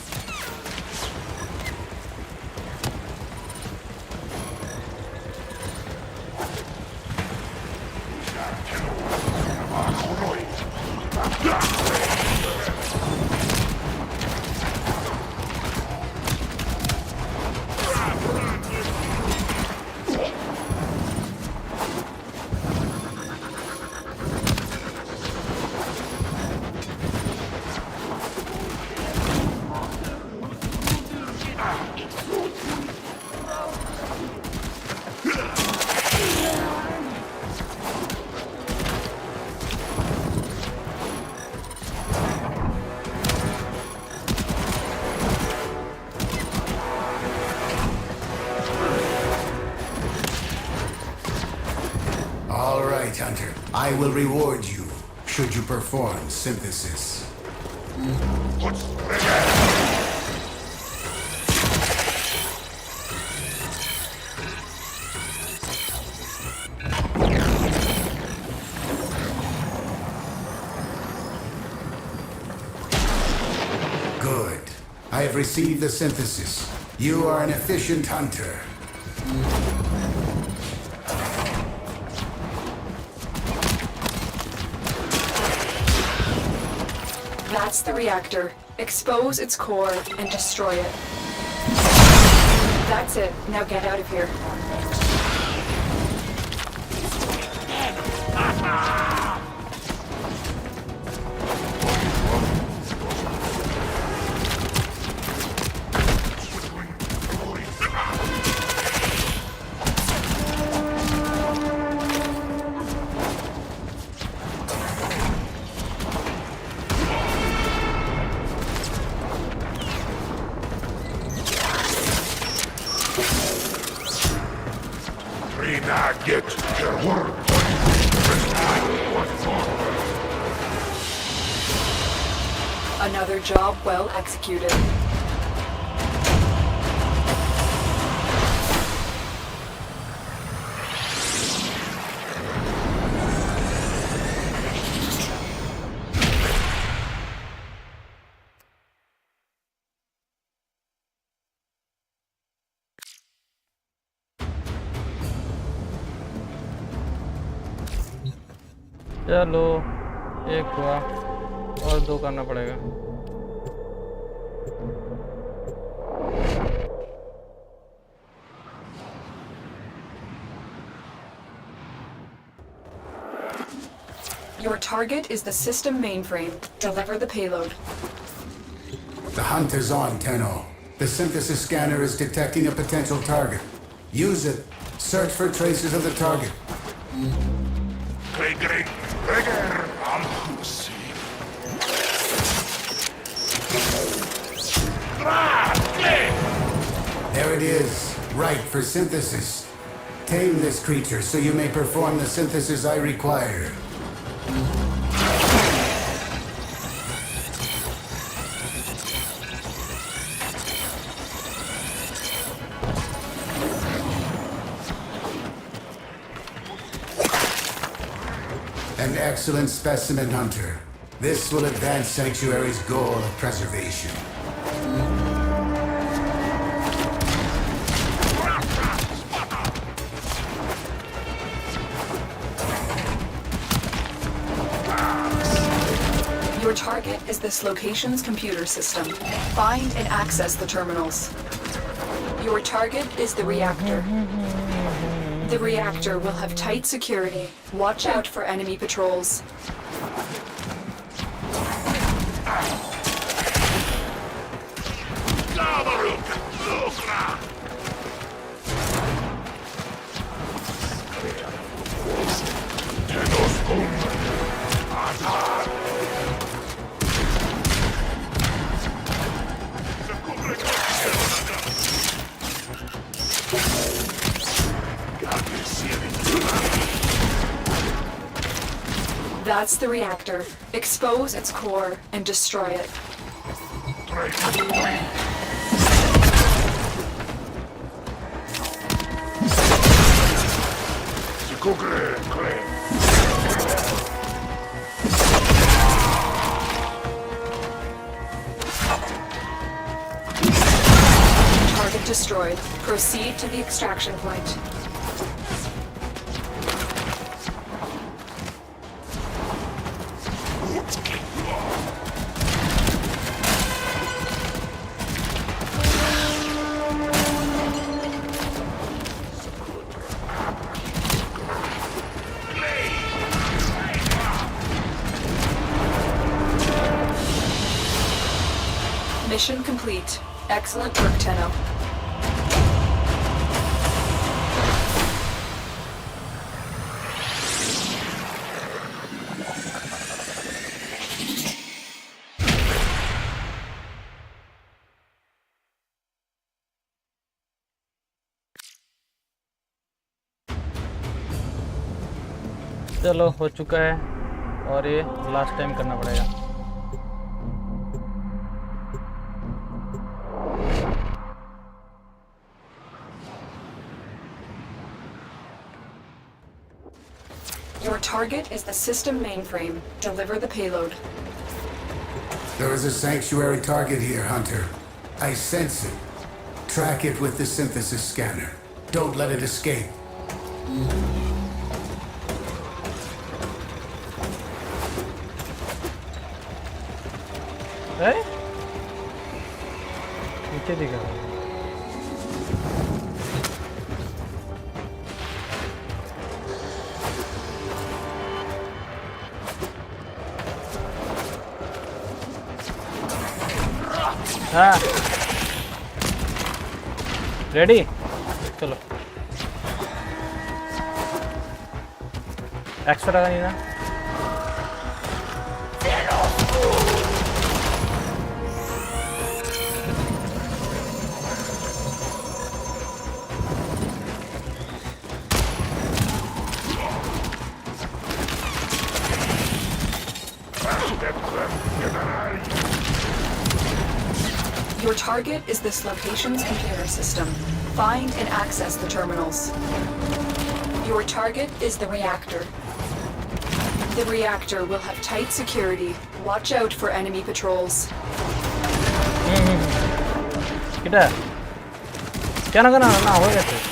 All right, Hunter. I will reward you should you perform synthesis. Good. I have received the synthesis. You are an efficient hunter. That's the reactor. Expose its core and destroy it. That's it. Now get out of here. Another job well executed. चलो एक हुआ और दो करना पड़ेगा. Your target is the system mainframe. Deliver the payload. The hunt is on, Tenno. The synthesis scanner is detecting a potential target. Use it. Search for traces of the target. There it is. Right for synthesis. Tame this creature so you may perform the synthesis I require. An excellent specimen, Hunter. This will advance Sanctuary's goal of preservation. Your target is this location's computer system. Find and access the terminals. Your target is the reactor. The reactor will have tight security. Watch out for enemy patrols. That's the reactor. Expose its core and destroy it. Target destroyed. Proceed to the extraction point. Mission complete. Excellent work, Tenno. चलो हो चुका है और ये last time करना पड़ेगा। Your target is the system mainframe. Deliver the payload. There is a sanctuary target here, Hunter. I sense it. Track it with the synthesis scanner. Don't let it escape. नीचे दिखा हाँ ready चलो extra नहीं ना Your target is this location's computer system. Find and access the terminals. Your target is the reactor. The reactor will have tight security. Watch out for enemy patrols. kita क्या ना ना हो गया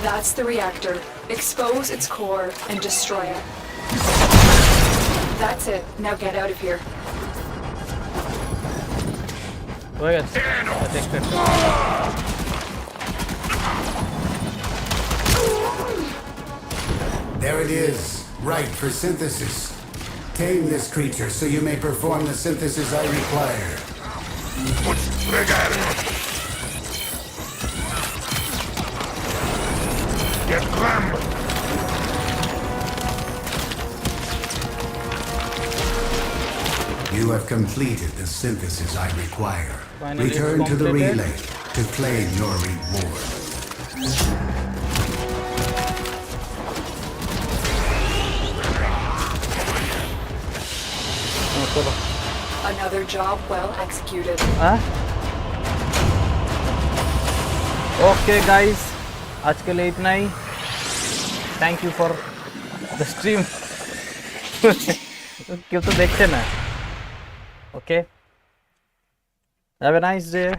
That's the reactor. Expose its core and destroy it. That's it. Now get out of here. There it is. Right for synthesis. Tame this creature so you may perform the synthesis I require. Get clamp! You have completed the synthesis I require. Finally, return to the relay to claim your reward. Another job well executed. Okay guys आज के लिए इतना ही thank you for the stream क्यों तो देखते ना okay have a nice day